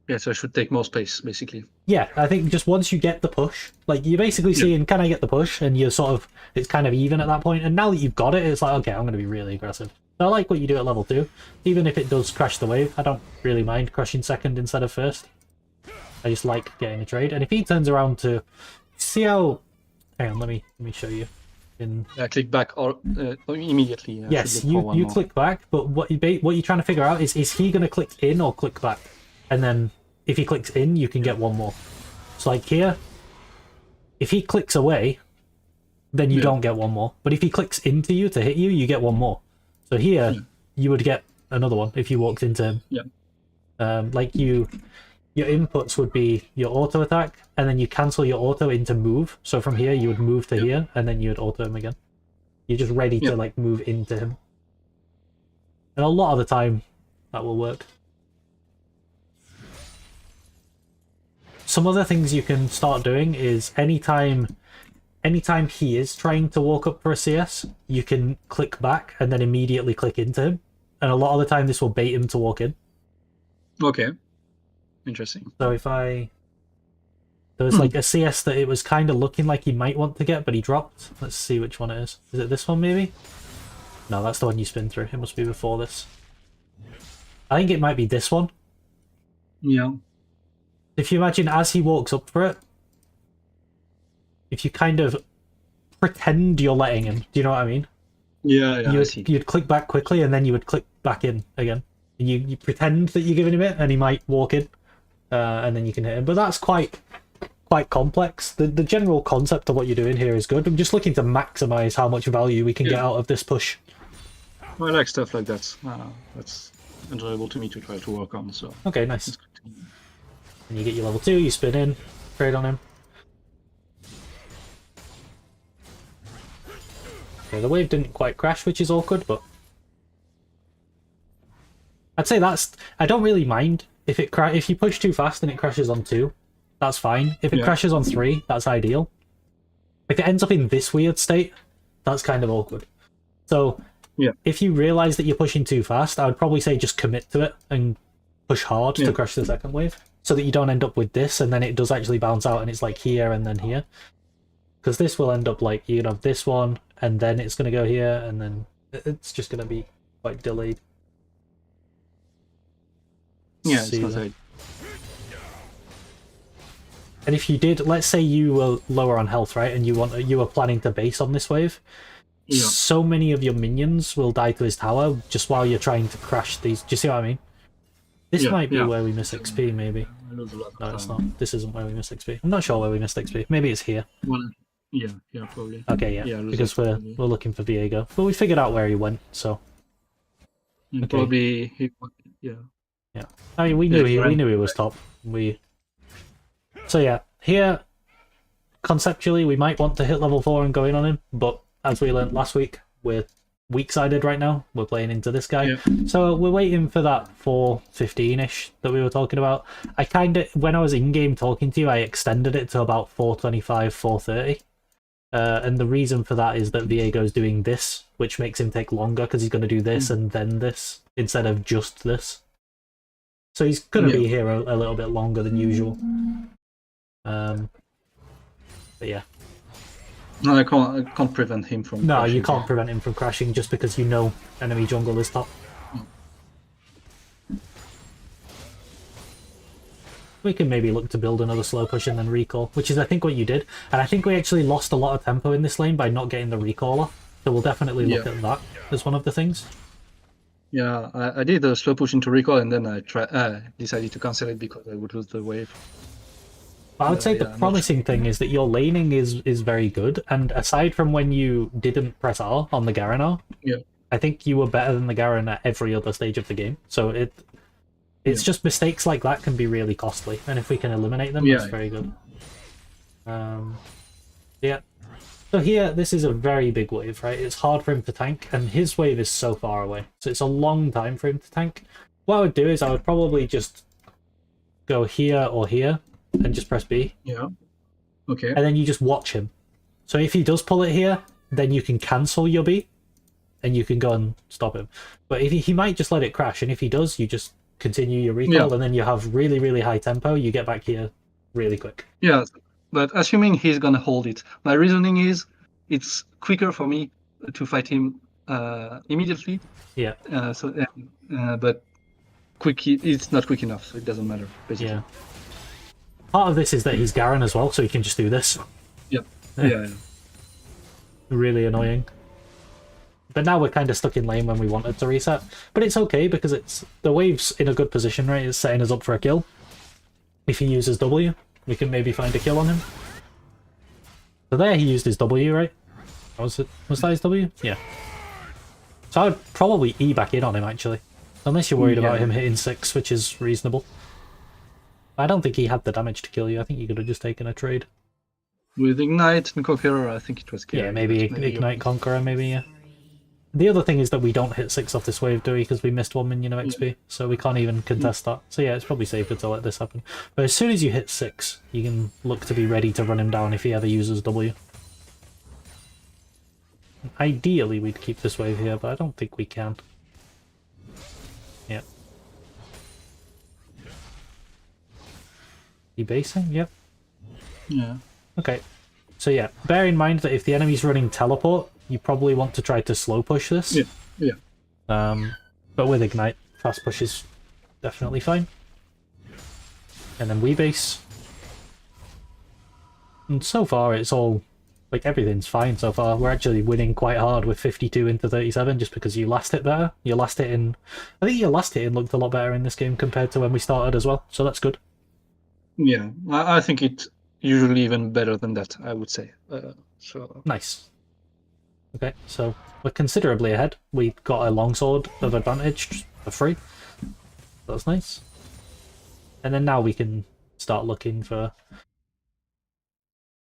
Yeah, so I should take more space, basically. Yeah, I think just once you get the push, like you're basically seeing, can I get the push? And you're sort of, it's kind of even at that point. And now that you've got it, it's like, okay, I'm going to be really aggressive. So I like what you do at level 2. Even if it does crash the wave, I don't really mind crashing second instead of first. I just like getting a trade, and if he turns around to see how, hang on, let me show you. Click back or immediately. Yes, you click back, but what you're trying to figure out is he going to click in or click back, and then if he clicks in, you can get one more. So like here, if he clicks away, then you don't get one more. But if he clicks into you to hit you, you get one more. So here, you would get another one if you walked into him. Like your inputs would be your auto attack, and then you cancel your auto into move. So from here, you would move to here, and then you would auto him again. You're just ready to like move into him. And a lot of the time, that will work. Some other things you can start doing is anytime he is trying to walk up for a CS, you can click back and then immediately click into him. And a lot of the time, this will bait him to walk in. Okay. Interesting. So if there was like a CS that it was kind of looking like he might want to get, but he dropped. Let's see which one it is. Is it this one maybe? No, that's the one you spin through. It must be before this. I think it might be this one. Yeah. If you imagine as he walks up for it, if you kind of pretend you're letting him, do you know what I mean? Yeah, yeah, I see. you'd click back quickly, and then you would click back in again. And you pretend that you're giving him it, and he might walk in, and then you can hit him. But that's quite complex. The general concept of what you're doing here is good. I'm just looking to maximize how much value we can get out of this push. I like stuff like that. That's enjoyable to me to try to work on. So Okay, nice. And you get your level 2, you spin in, trade on him. Okay, the wave didn't quite crash, which is awkward, but I'd say I don't really mind if if you push too fast and it crashes on 2, that's fine. If it crashes on 3, that's ideal. If it ends up in this weird state, that's kind of awkward. So if you realise that you're pushing too fast, I would probably say just commit to it and push hard to crash the second wave, so that you don't end up with this and then it does actually bounce out and it's like here and then here. Because this will end up like, you can have this one and then it's going to go here and then it's just going to be quite delayed. Yeah, it's not right. And if you did, let's say you were lower on health, right, and you were planning to base on this wave, so many of your minions will die to his tower just while you're trying to crash these. Do you see what I mean? This might be where we miss XP, maybe. No, it's not. This isn't where we miss XP. I'm not sure where we missed XP. Maybe it's here. Well, yeah, probably. Okay, yeah, because we're looking for Viego, but we figured out where he went, so. Okay. Probably, yeah. I mean, we knew he was top. So yeah, here, conceptually, we might want to hit level 4 and go in on him, but as we learned last week, we're weak-sided right now. We're playing into this guy. So we're waiting for that 415-ish that we were talking about. When I was in-game talking to you, I extended it to about 425, 430. And the reason for that is that Viego's doing this, which makes him take longer because he's going to do this and then this, instead of just this. So he's going to be here a little bit longer than usual. But yeah. No, I can't prevent him from crashing. You can't prevent him from crashing just because you know enemy jungle is top. We can maybe look to build another slow push and then recall, which is I think what you did. And I think we actually lost a lot of tempo in this lane by not getting the recaller. So we'll definitely look at that as one of the things. Yeah, I did a slow push into recall and then I decided to cancel it because I would lose the wave. I would say the promising thing is that your laning is very good, and aside from when you didn't press R on the Garen R, I think you were better than the Garen at every other stage of the game. So it's just mistakes like that can be really costly, and if we can eliminate them, that's very good. So here, this is a very big wave, right? It's hard for him to tank, and his wave is so far away, so it's a long time for him to tank. What I would do is I would probably just go here or here, and just press B. Yeah. Okay. And then you just watch him. So if he does pull it here, then you can cancel your B, and you can go and stop him. But if he might just let it crash, and if he does, you just continue your recall, and then you have really, really high tempo. You get back here really quick. Yeah, but assuming he's gonna hold it, my reasoning is it's quicker for me to fight him immediately. Yeah. But it's not quick enough, so it doesn't matter, basically. Yeah. Part of this is that he's Garen as well, so he can just do this. Yep. Yeah. Really annoying. But now we're kind of stuck in lane when we wanted to reset. But it's okay because the wave's in a good position, right? It's setting us up for a kill. If he uses W, we can maybe find a kill on him. So there he used his W, right? Was that his W? Yeah. So I would probably E back in on him, actually. Unless you're worried about him hitting 6, which is reasonable. I don't think he had the damage to kill you. I think you could have just taken a trade. With Ignite and Conqueror, I think it was scary. Yeah, maybe Ignite Conqueror, maybe, yeah. The other thing is that we don't hit 6 off this wave, do we? Because we missed 1 minion of XP, so we can't even contest that. So yeah, it's probably safer to let this happen. But as soon as you hit 6, you can look to be ready to run him down if he ever uses W. Ideally, we'd keep this wave here, but I don't think we can. Yeah. Debasing? Yep. Yeah. Okay. So yeah, bear in mind that if the enemy's running teleport, you probably want to try to slow push this. Yeah. But with Ignite, fast push is definitely fine. And then we base. And so far it's all like everything's fine so far. We're actually winning quite hard with 52 into 37 just because you last hit better. Your last hit in, I think your last hit in looked a lot better in this game compared to when we started as well. So that's good. Yeah, I think it's usually even better than that, I would say. So Nice. Okay, so we're considerably ahead. We got a longsword of advantage for free. That's nice. And then now we can start looking for...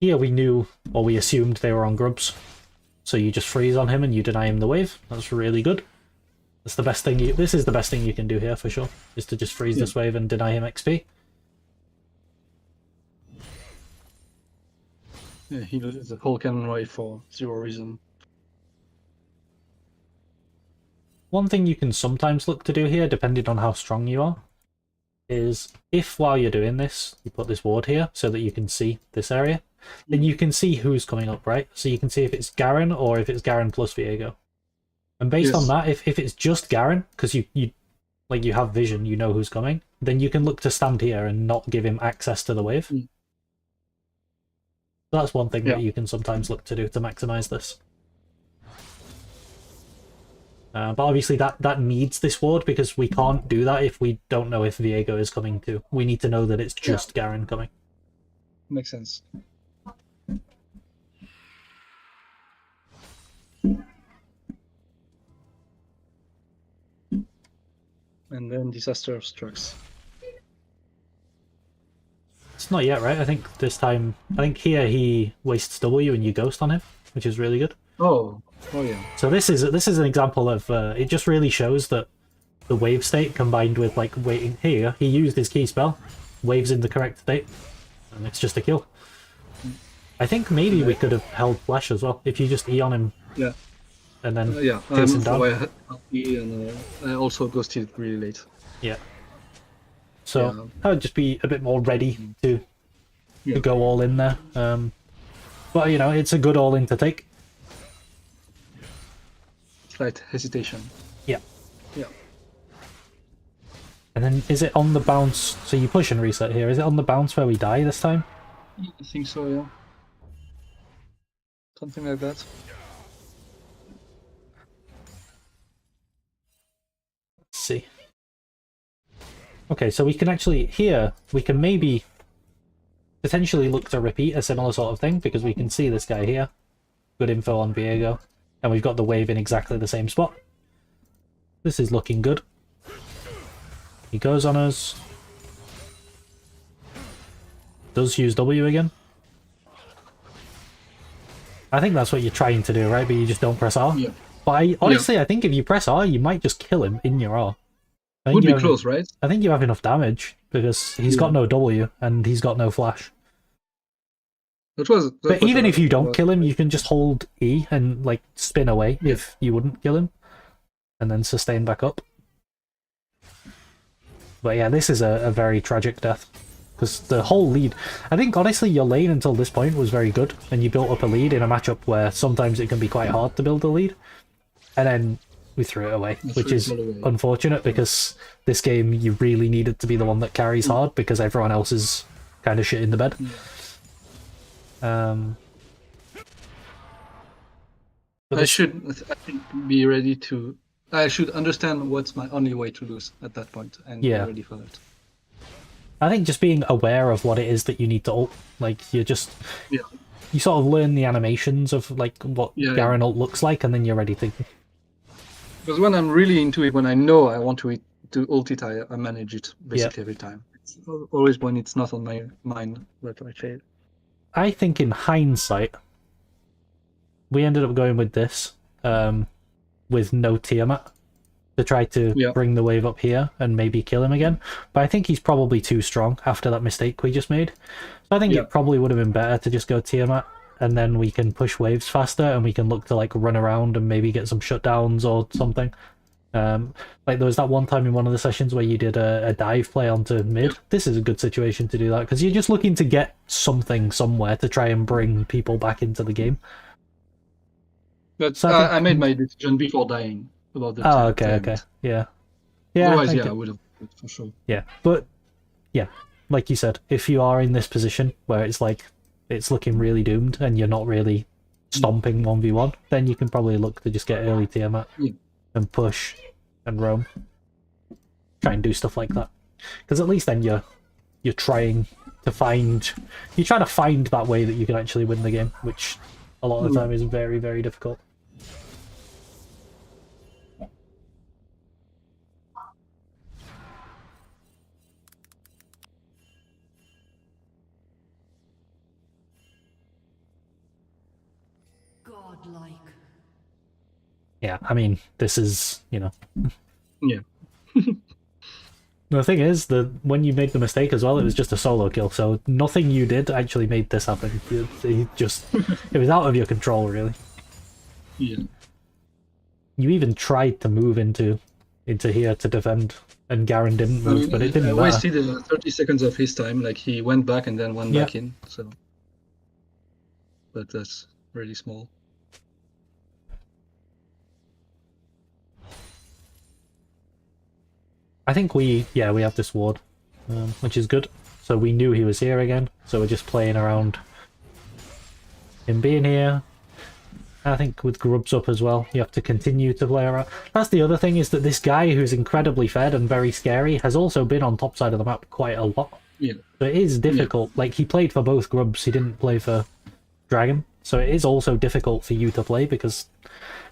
Here we knew, or we assumed they were on grubs. So you just freeze on him and you deny him the wave. That's really good. That's the best thing this is the best thing you can do here for sure, is to just freeze this wave and deny him XP. yeah, he loses the whole cannon wave for 0 reason. One thing you can sometimes look to do here, depending on how strong you are, is if while you're doing this, you put this ward here so that you can see this area, then you can see who's coming up, right? So you can see if it's Garen or if it's Garen plus Viego. And based on that, if it's just Garen, because you have vision, you know who's coming, then you can look to stand here and not give him access to the wave. That's one thing that you can sometimes look to do to maximize this. But obviously that needs this ward because we can't do that if we don't know if Viego is coming too. We need to know that it's just Garen coming. Makes sense. And then disaster strikes. It's not yet, right? I think this time... I think here he wastes W and you ghost on him, which is really good. Oh yeah. So this is an example of... it just really shows that the wave state combined with, like, waiting... Here, he used his key spell, waves in the correct state, and it's just a kill. I think maybe we could have held Flash as well, if you just E on him. Yeah. And then Yeah, chase him down. I had E and I also ghosted really late. Yeah. So I would just be a bit more ready to go all in there. But you know, it's a good all in to take. Slight hesitation. Yeah. Yeah. And then is it on the bounce? So you push and reset here. Is it on the bounce where we die this time? I think so, yeah. Something like that. Let's see. Okay, so we can actually, here, we can maybe potentially look to repeat a similar sort of thing, because we can see this guy here. Good info on Viego. And we've got the wave in exactly the same spot. This is looking good. He goes on us. Does use W again. I think that's what you're trying to do, right? But you just don't press R. Yeah. But honestly, I think if you press R, you might just kill him in your R. Would be close, right? I think you have enough damage, because he's got no W, and he's got no flash. But even if you don't kill him, you can just hold E and like spin away if you wouldn't kill him, and then sustain back up. But yeah, this is a very tragic death, because the whole lead... I think honestly your lane until this point was very good, and you built up a lead in a matchup where sometimes it can be quite hard to build a lead, and then we threw it away, which is unfortunate, because this game you really needed to be the one that carries hard, because everyone else is kind of shit in the bed. I think, be ready to... I should understand what's my only way to lose at that point, and be ready for that. I think just being aware of what it is that you need to ult, like, you just... You sort of learn the animations of, like, what Garen ult looks like, and then you're ready to... Because when I'm really into it, when I know I want to ult it, I manage it basically every time. It's always when it's not on my mind that I fail. I think in hindsight, we ended up going with this, with no Tiamat, to try to bring the wave up here and maybe kill him again. But I think he's probably too strong after that mistake we just made. So I think it probably would have been better to just go Tiamat, and then we can push waves faster, and we can look to like run around and maybe get some shutdowns or something. Like there was that one time in one of the sessions where you did a dive play onto mid. This is a good situation to do that, because you're just looking to get something somewhere to try and bring people back into the game. But so I made my decision before dying about the okay. Yeah. Otherwise, I would have, for sure. Yeah, but yeah, like you said, if you are in this position where it's like it's looking really doomed and you're not really stomping 1v1, then you can probably look to just get early Tiamat and push and roam. Try and do stuff like that. Because at least then you're trying to find... You try to find that way that you can actually win the game, which a lot of the time is very, very difficult. Godlike. Yeah, I mean, this is, you know... Yeah. The thing is that when you made the mistake as well, it was just a solo kill, so nothing you did actually made this happen. It just... it was out of your control, really. Yeah. You even tried to move into here to defend, and Garen didn't move, but it didn't matter. I wasted 30 seconds of his time, like he went back and then went back in, so... But that's really small. I think we have this ward, which is good. So we knew he was here again, so we're just playing around him being here. I think with grubs up as well, you have to continue to play around. That's the other thing, is that this guy who's incredibly fed and very scary has also been on top side of the map quite a lot. Yeah. So it is difficult. Like, he played for both grubs, he didn't play for Dragon. So it is also difficult for you to play because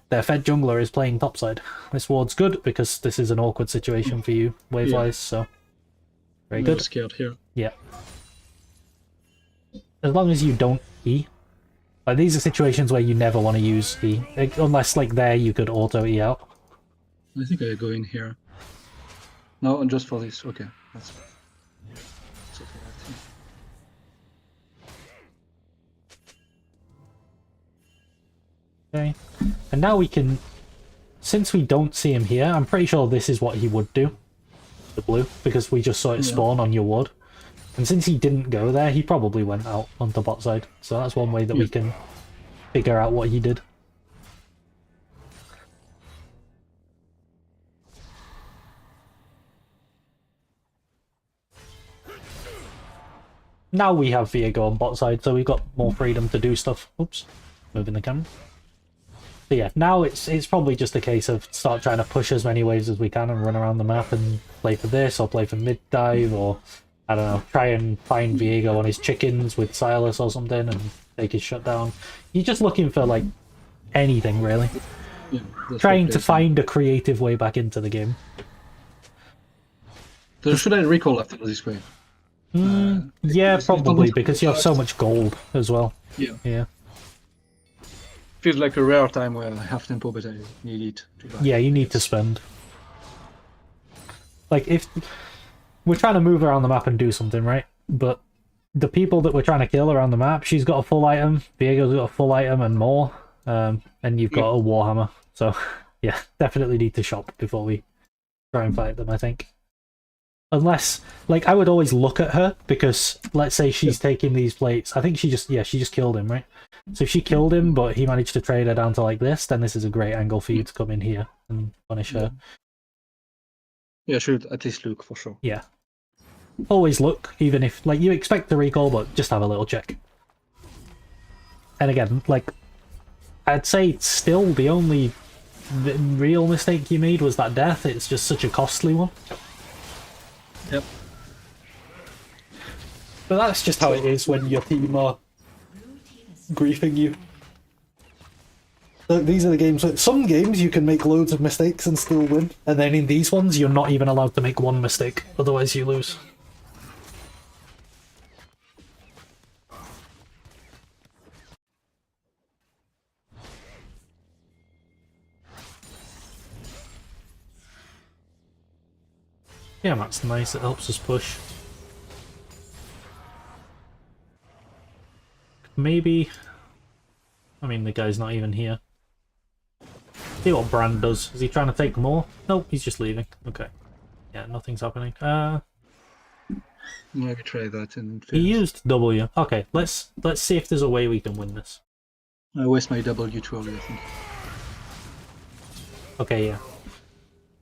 their fed jungler is playing topside. This ward's good because this is an awkward situation for you, wave-wise, so... Very good. Scared here. Yeah. As long as you don't E. Like, these are situations where you never want to use E. Like, unless, like, there you could auto-E out. I think I go in here. No, just for this. Okay. That's okay, I think. Okay. And now we can... Since we don't see him here, I'm pretty sure this is what he would do. The blue. Because we just saw it spawn on your ward. And since he didn't go there, he probably went out onto bot side. So that's one way that we can figure out what he did. Now we have Viego on bot side, so we've got more freedom to do stuff. Oops, moving the camera. So yeah, now it's probably just a case of start trying to push as many waves as we can and run around the map and play for this, or play for mid dive, or I don't know, try and find Viego on his chickens with Silas or something and take his shutdown. You're just looking for like anything really. Yeah, Trying to find a creative way back into the game. So should I recall after this wave? Yeah, probably, because you have so much gold as well. Yeah. Yeah. Feels like a rare time where I have tempo, but I need it to buy. Yeah, you need to spend. Like, if we're trying to move around the map and do something, right? But the people that we're trying to kill around the map, she's got a full item, Viego's got a full item and more, and you've got a Warhammer. So, yeah, definitely need to shop before we try and fight them, I think. Unless, like, I would always look at her, because let's say she's taking these plates. I think she just killed him, right? So if she killed him, but he managed to trade her down to like this, then this is a great angle for you to come in here and punish her. Yeah, should at least look for sure. Yeah. Always look, even if, like, you expect to recall, but just have a little check. And again, like, I'd say still the only real mistake you made was that death. It's just such a costly one. Yep. But that's just how it is when your team are griefing you. Look, these are the games. Some games you can make loads of mistakes and still win, and then in these ones you're not even allowed to make one mistake, otherwise you lose. Yeah, that's nice. It helps us push. Maybe... I mean, the guy's not even here. See what Brand does. Is he trying to take more? Nope, he's just leaving. Okay. Yeah, nothing's happening. Maybe try that and He used W. Okay, let's see if there's a way we can win this. I waste my W too early, I think. Okay, yeah.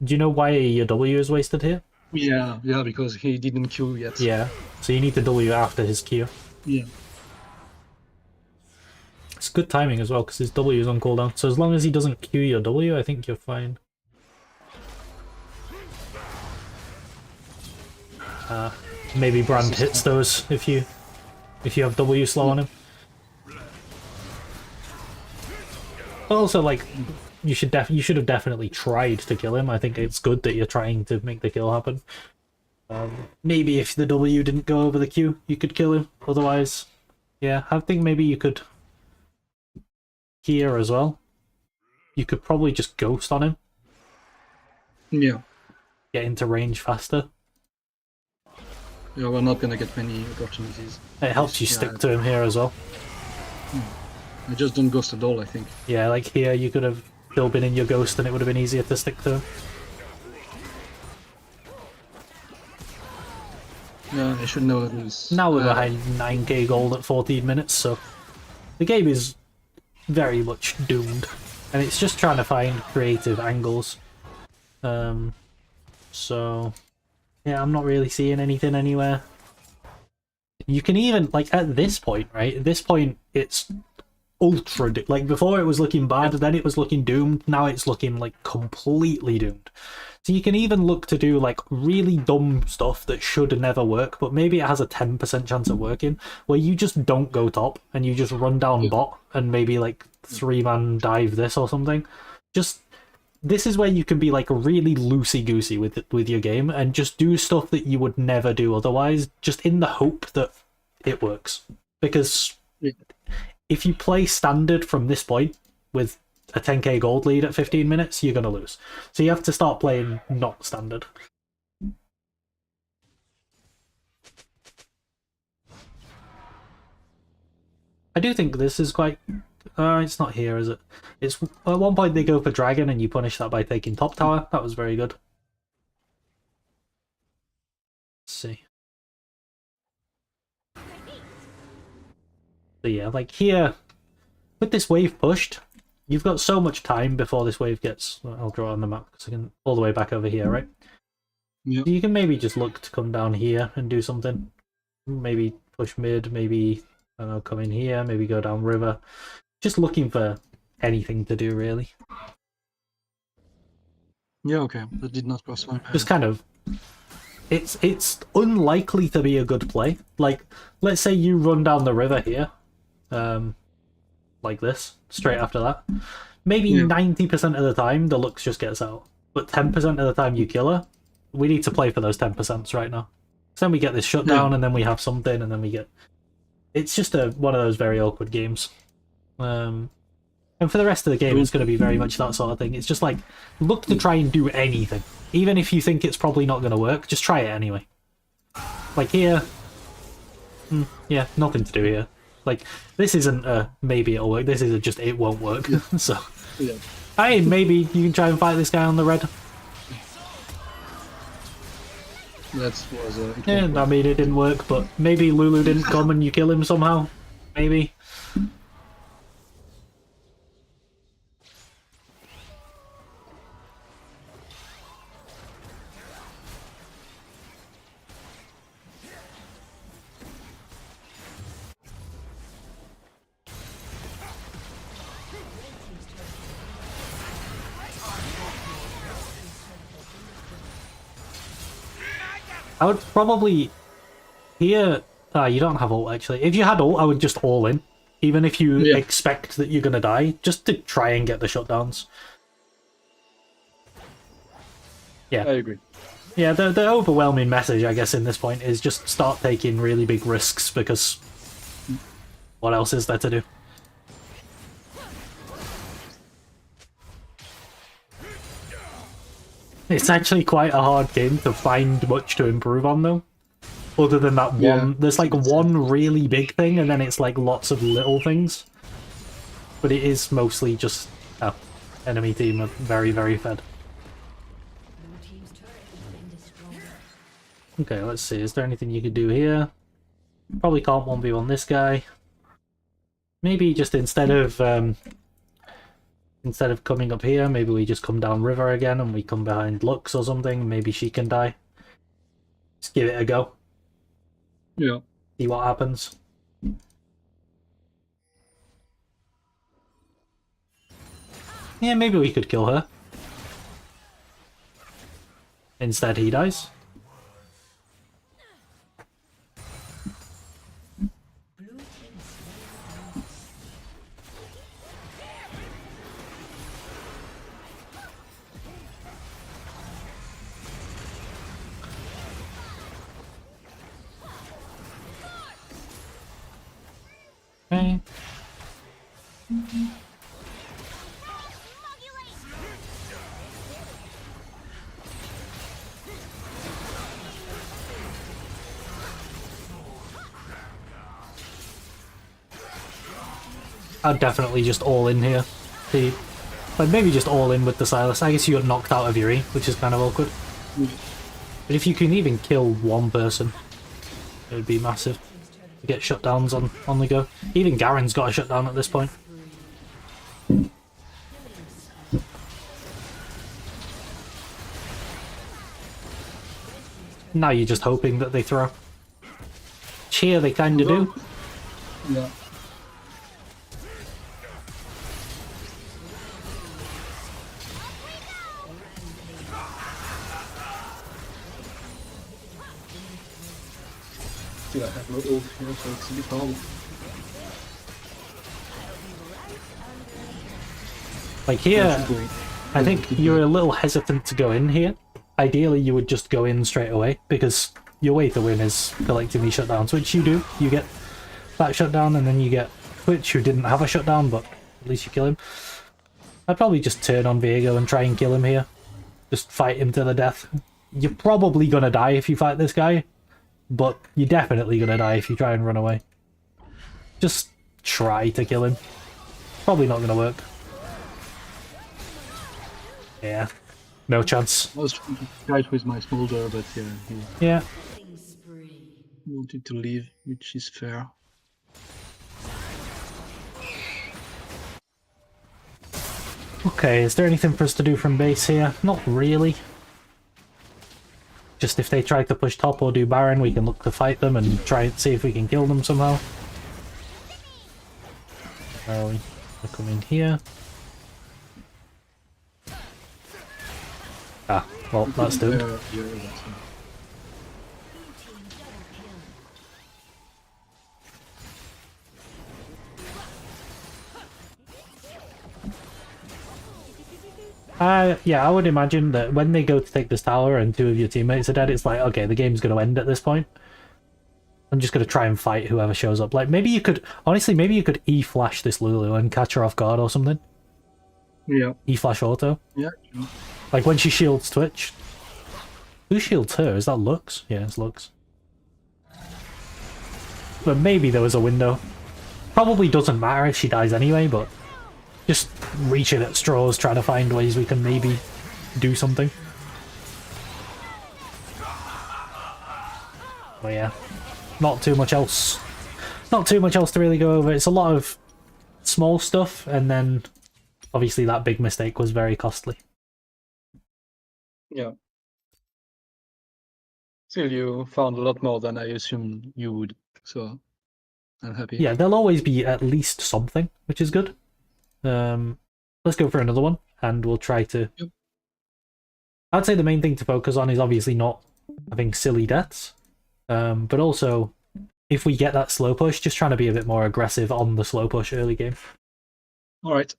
Do you know why your W is wasted here? Yeah, because he didn't queue yet. Yeah. So you need to W after his Q. Yeah. It's good timing as well, because his W is on cooldown. So as long as he doesn't Q your W, I think you're fine. Maybe Brand hits those if you have W slow on him. But also, like, you should have definitely tried to kill him. I think it's good that you're trying to make the kill happen. Maybe if the W didn't go over the Q, you could kill him. Otherwise, yeah, I think maybe you could here as well. You could probably just ghost on him. Yeah. Get into range faster. Yeah, we're not gonna get many opportunities. It helps you stick to him here as well. I just don't ghost at all, I think. Yeah, like here you could have still been in your ghost and it would have been easier to stick to him. Yeah, I should know this. Now we're behind 9k gold at 14 minutes, so the game is very much doomed. And it's just trying to find creative angles. So yeah, I'm not really seeing anything anywhere. You can even, like, at this point, right? At this point, it's ultra, like, before it was looking bad, then it was looking doomed, now it's looking, like, completely doomed. So you can even look to do, like, really dumb stuff that should never work, but maybe it has a 10% chance of working, where you just don't go top, and you just run down bot, and maybe, like, 3-man dive this or something. Just, this is where you can be, like, really loosey-goosey with your game, and just do stuff that you would never do otherwise, just in the hope that it works. Because if you play standard from this point, with a 10k gold lead at 15 minutes, you're going to lose. So you have to start playing not standard. I do think this is quite... it's not here, is it? It's at one point they go for dragon and you punish that by taking top tower. That was very good. Let's see. So yeah, like here, with this wave pushed, you've got so much time before this wave gets... I'll draw it on the map because I can... all the way back over here, right? Yeah. So you can maybe just look to come down here and do something. Maybe push mid, maybe, I don't know, come in here, maybe go down river. Just looking for anything to do, really. Yeah, okay. That did not cross my mind. Just kind of... It's unlikely to be a good play. Like, let's say you run down the river here. Like this, straight after that. Maybe 90% of the time the Lux just gets out. But 10% of the time you kill her. We need to play for those 10% right now. So then we get this shutdown and then we have something and then we get... It's just one of those very awkward games. And for the rest of the game it's going to be very much that sort of thing. It's just like, look to try and do anything. Even if you think it's probably not going to work, just try it anyway. Like here... yeah, nothing to do here. Like, this isn't maybe it'll work, this is just it won't work. So, hey, maybe you can try and fight this guy on the red. That was Yeah, I mean, it didn't work, but maybe Lulu didn't come and you kill him somehow. Maybe. I would probably... Here... you don't have ult, actually. If you had ult, I would just all in. Even if you expect that you're going to die, just to try and get the shutdowns. Yeah. I agree. Yeah, the overwhelming message, I guess, in this point is just start taking really big risks, because what else is there to do? It's actually quite a hard game to find much to improve on, though. Other than that one, there's like one really big thing, and then it's like lots of little things. But it is mostly just, enemy team are very, very fed. Okay, let's see, is there anything you could do here? Probably can't 1v1 this guy. Maybe just instead of coming up here, maybe we just come down river again and we come behind Lux or something. Maybe she can die. Just give it a go. Yeah. See what happens. Yeah, maybe we could kill her. Instead, he dies. Okay. I'd definitely just all in here. Like maybe just all in with the Silas. I guess you got knocked out of your E, which is kind of awkward. But if you can even kill one person, it would be massive. To get shutdowns on the go. Even Garen's got a shutdown at this point. Now you're just hoping that they throw. Cheer, they kinda do. Yeah. Still, I have no ult here, so it's a bit hard. Like here, Keep going. I think you're a little hesitant to go in here. Ideally, you would just go in straight away, because your way to win is collecting these shutdowns, which you do. You get that shutdown, and then you get Twitch, who didn't have a shutdown, but at least you kill him. I'd probably just turn on Viego and try and kill him here. Just fight him to the death. You're probably gonna die if you fight this guy, but you're definitely gonna die if you try and run away. Just try to kill him. Probably not gonna work. Yeah, no chance. I was trying to fight with my smolder, but yeah, he Yeah. wanted to leave, which is fair. Okay, is there anything for us to do from base here? Not really. Just if they try to push top or do Baron, we can look to fight them and try and see if we can kill them somehow. We come in here. Ah, well, that's doomed. Yeah, that's fine. Yeah, I would imagine that when they go to take this tower and two of your teammates are dead, it's like, okay, the game's going to end at this point. I'm just going to try and fight whoever shows up. Like, maybe you could, honestly, maybe you could E-flash this Lulu and catch her off guard or something. Yeah. E-flash auto. Yeah. Sure. Like when she shields Twitch. Who shields her? Is that Lux? Yeah, it's Lux. But maybe there was a window. Probably doesn't matter if she dies anyway, but just reaching at straws, trying to find ways we can maybe do something. But yeah, not too much else. Not too much else to really go over. It's a lot of small stuff, and then obviously that big mistake was very costly. Yeah. Still, you found a lot more than I assumed you would, so I'm happy. Yeah, there'll always be at least something, which is good. Let's go for another one, and we'll try to... Yep. I'd say the main thing to focus on is obviously not having silly deaths, but also, if we get that slow push, just trying to be a bit more aggressive on the slow push early game. All right.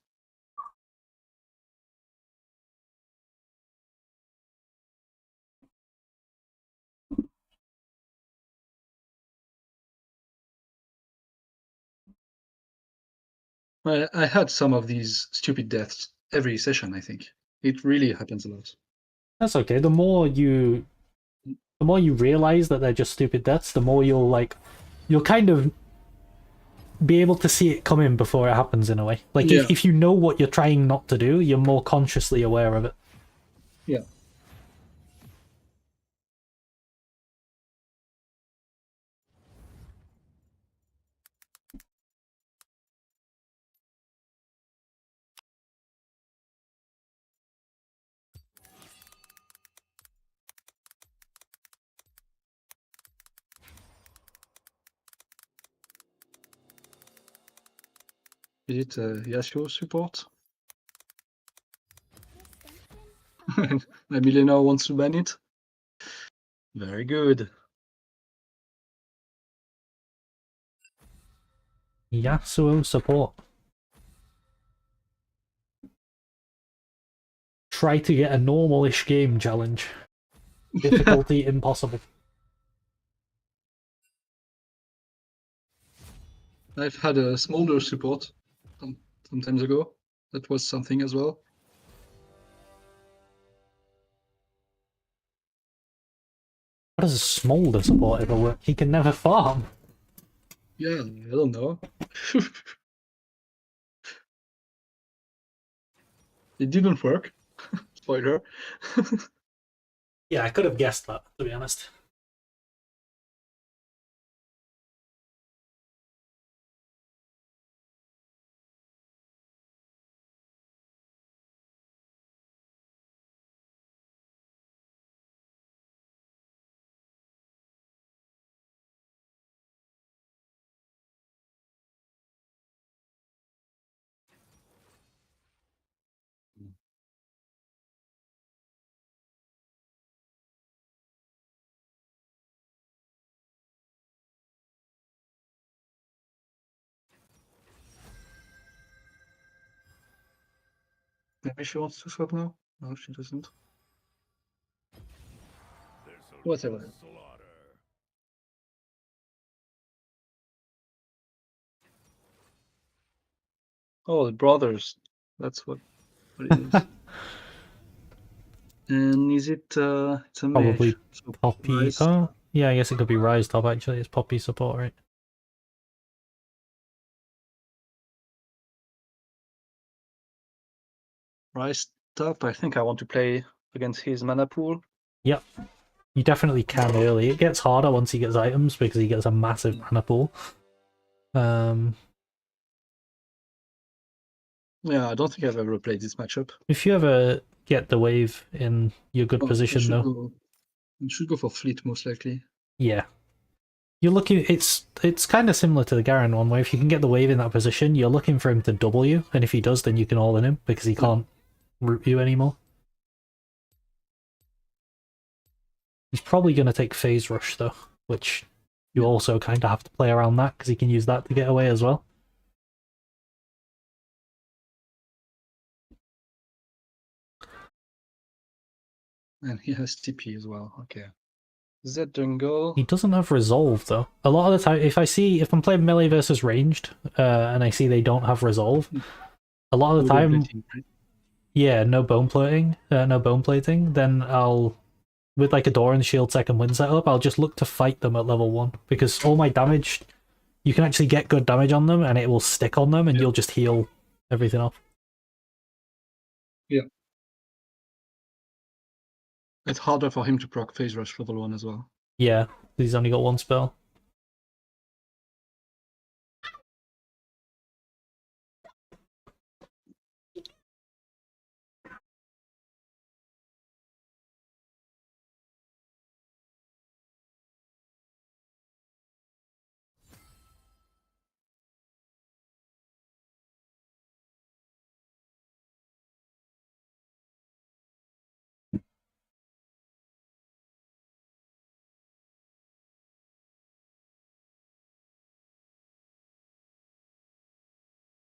I had some of these stupid deaths every session, I think. It really happens a lot. That's okay. The more you realize that they're just stupid deaths, the more you'll kind of be able to see it coming before it happens in a way. Like Yeah. if you know what you're trying not to do, you're more consciously aware of it. Yeah. Is it Yasuo support? My millionaire wants to ban it. Very good. Yasuo support. Try to get a normal-ish game challenge. Difficulty impossible. I've had a smolder support some times ago. That was something as well. How does a smolder support ever work? He can never farm. Yeah, I don't know. It didn't work. Spoiler. Yeah, I could have guessed that, to be honest. Maybe she wants to swap now? No, she doesn't. Whatever. Oh, the brothers. That's what it is. And is it it's a Probably mage, so Poppy. Rise, Oh, yeah, I guess it could be Rise Top actually. It's Poppy support, right? Rise top. I think I want to play against his mana pool. Yep. You definitely can early. It gets harder once he gets items because he gets a massive mana pool. Yeah, I don't think I've ever played this matchup. If you ever get the wave in your good position, though, I should go for fleet most likely. yeah, you're looking. It's kind of similar to the Garen one, where if you can get the wave in that position, you're looking for him to double you, and if he does, then you can all in him because he can't root you anymore. He's probably going to take phase rush though, which you also kind of have to play around that because he can use that to get away as well. And he has TP as well. Okay. Is that jungle? He doesn't have resolve though. A lot of the time, if I'm playing melee versus ranged, and I see they don't have resolve, a lot of the time, yeah, no bone plating, then I'll, with like a door and shield second wind setup, I'll just look to fight them at level 1 because all my damage, you can actually get good damage on them and it will stick on them and you'll just heal everything off. Yeah. It's harder for him to proc phase rush level 1 as well. Yeah, he's only got one spell.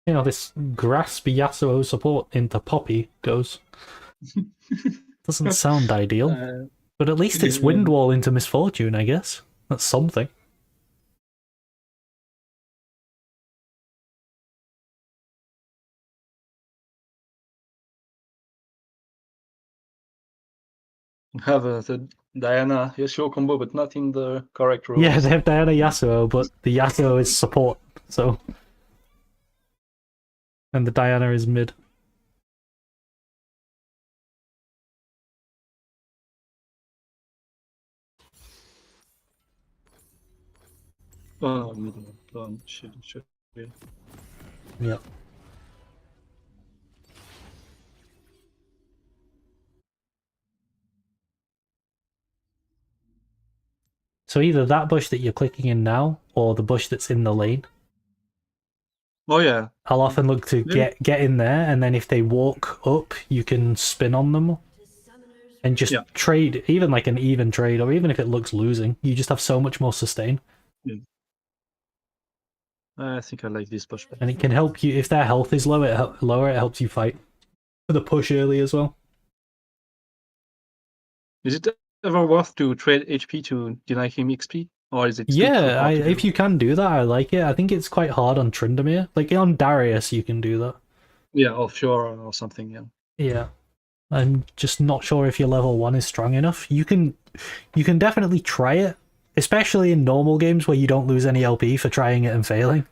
You know, this grasp Yasuo support into Poppy goes. Doesn't sound ideal. But at least it's Windwall into Misfortune, I guess. That's something. Have the Diana Yasuo combo, but not in the correct roles. Yeah, they have Diana Yasuo, but the Yasuo is support, so. And the Diana is mid. Oh, middle. Shit. Yep. So either that bush that you're clicking in now, or the bush that's in the lane. Oh yeah. I'll often look to get in there, and then if they walk up, you can spin on them. And just trade, even like an even trade, or even if it looks losing, you just have so much more sustain. Yeah. I think I like this pushback. And it can help you, if their health is lower, it helps you fight for the push early as well. Is it ever worth to trade HP to deny him XP? Or is it still too Yeah, hard to if do? you can do that, I like it. I think it's quite hard on Tryndamere. Like on Darius, you can do that. Yeah, or Fiora or something, yeah. Yeah. I'm just not sure if your level 1 is strong enough. You can definitely try it, especially in normal games where you don't lose any LP for trying it and failing.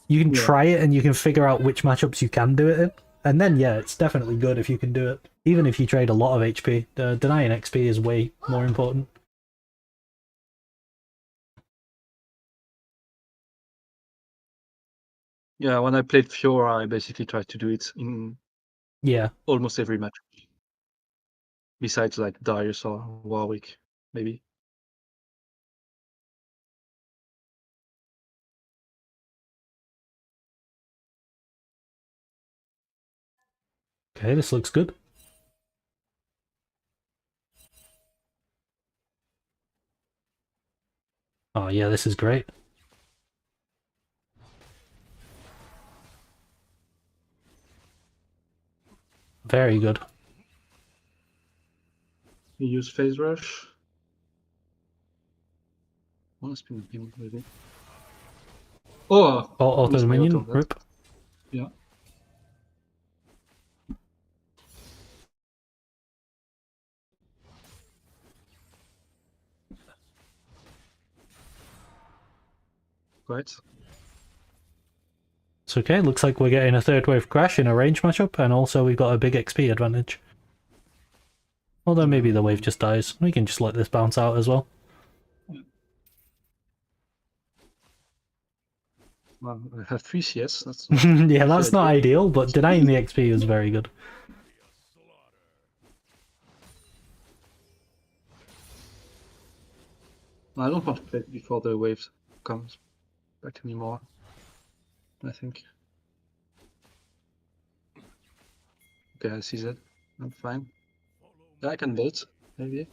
You can try it and you can figure out which matchups you can do it in. And then, yeah, it's definitely good if you can do it. Even if you trade a lot of HP, denying XP is way more important. Yeah, when I played Fiora, I basically tried to do it in almost every match. Besides like Darius or Warwick, maybe. Okay, this looks good. Oh yeah, this is great. Very good. You use Phase Rush. One spin him maybe. Oh! Auto Missed my minion, auto, rip. Yeah. Right. It's okay, looks like we're getting a third wave crash in a range matchup, and also we've got a big XP advantage. Although maybe the wave just dies. We can just let this bounce out as well. Well, I have 3 CS. That's yeah, that's not ideal, but denying the XP is very good. I don't want to play before the wave comes back anymore, I think. Okay, I see that. I'm fine. Yeah, I can bolt, maybe.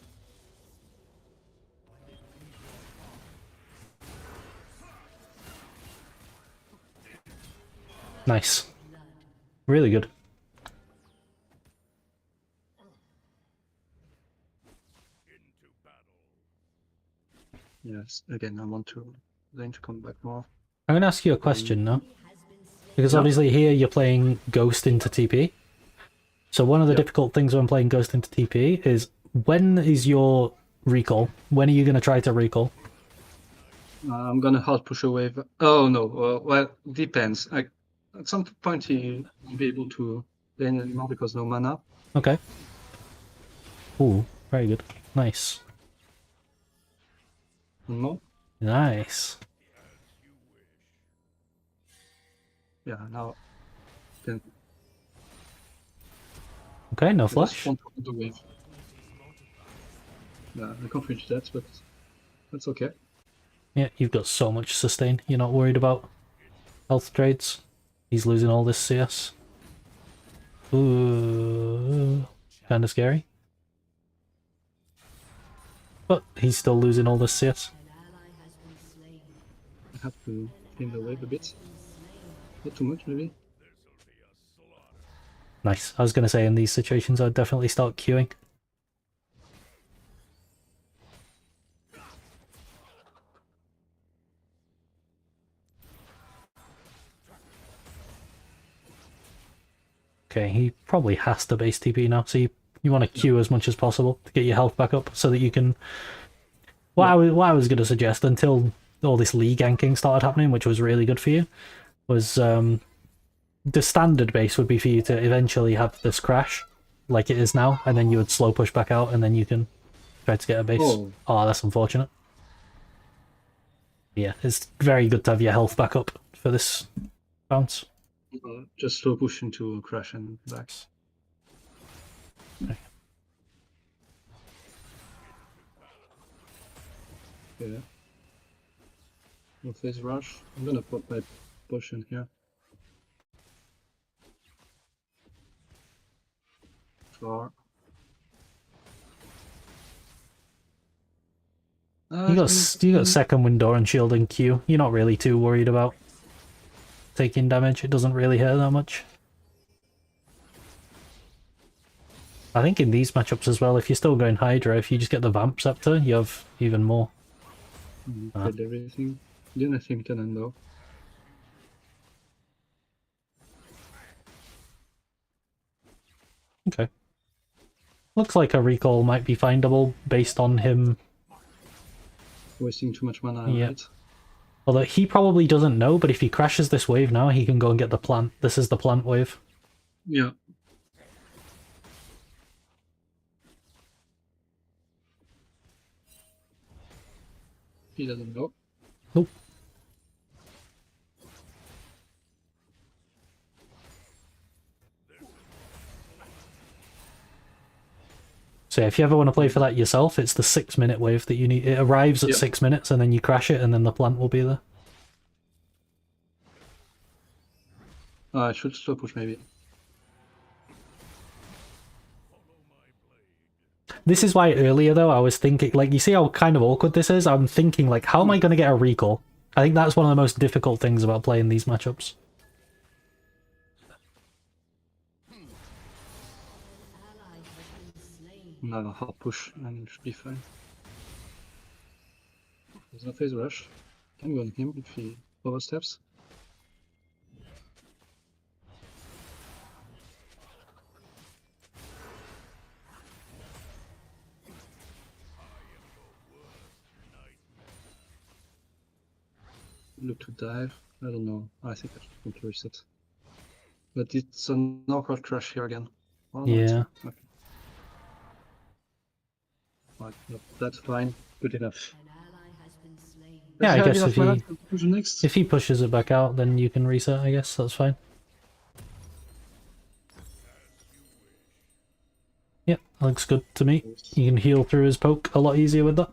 Nice. Really good. Yes, again, I want to then to come back more. I'm going to ask you a question now. Because obviously here you're playing Ghost into TP. So one of the difficult things when playing Ghost into TP is, when is your recall? When are you going to try to recall? I'm gonna hard push a wave. Oh no, well, depends. At some point you won't be able to lane anymore because no mana. Okay. Ooh, very good. Nice. No? Nice. Yeah, now then. Okay, no I just flash. want the wave. Yeah, I can't reach that, but that's okay. Yeah, you've got so much sustain. You're not worried about health trades. He's losing all this CS. Ooh, kind of scary. But he's still losing all this CS. I have to clean the wave a bit. Not too much, maybe. Nice. I was going to say, in these situations, I'd definitely start queuing. Okay, he probably has to base TP now, so you want to queue as much as possible to get your health back up, so that you can... What I was going to suggest, until all this Lee ganking started happening, which was really good for you, was the standard base would be for you to eventually have this crash, like it is now, and then you would slow push back out, and then you can try to get a base. Oh, that's unfortunate. Yeah, it's very good to have your health back up for this bounce. Just slow push into crash and back. Okay. Yeah. No phase rush. I'm gonna put my push in here. Far. You got second window and shield and Q. You're not really too worried about taking damage. It doesn't really hurt that much. I think in these matchups as well, if you're still going Hydra, if you just get the Vamp Scepter, you have even more. Did everything. Didn't think cannon though. Okay. Looks like a recall might be findable based on him. Wasting too much mana, Yeah. right? Although he probably doesn't know, but if he crashes this wave now, he can go and get the plant. This is the plant wave. Yeah. He doesn't know. Nope. So yeah, if you ever want to play for that yourself, it's the 6-minute wave that you need. It arrives at 6 minutes and then you crash it and then the plant will be there. I should slow push maybe. This is why earlier though I was thinking, like, you see how kind of awkward this is? I'm thinking, like, how am I going to get a recall? I think that's one of the most difficult things about playing these matchups. No, hard push and it should be fine. There's no phase rush. Can go on him if he oversteps. Look to dive. I don't know. I think I should want to reset. But it's an awkward crash here again. Oh, no, Yeah. okay. Right, no, that's fine. Good enough. An ally has been slain. Yeah, I Does he guess have if enough mana he to push next? if he pushes it back out, then you can reset, I guess. That's fine. Yep, looks good to me. You can heal through his poke a lot easier with that.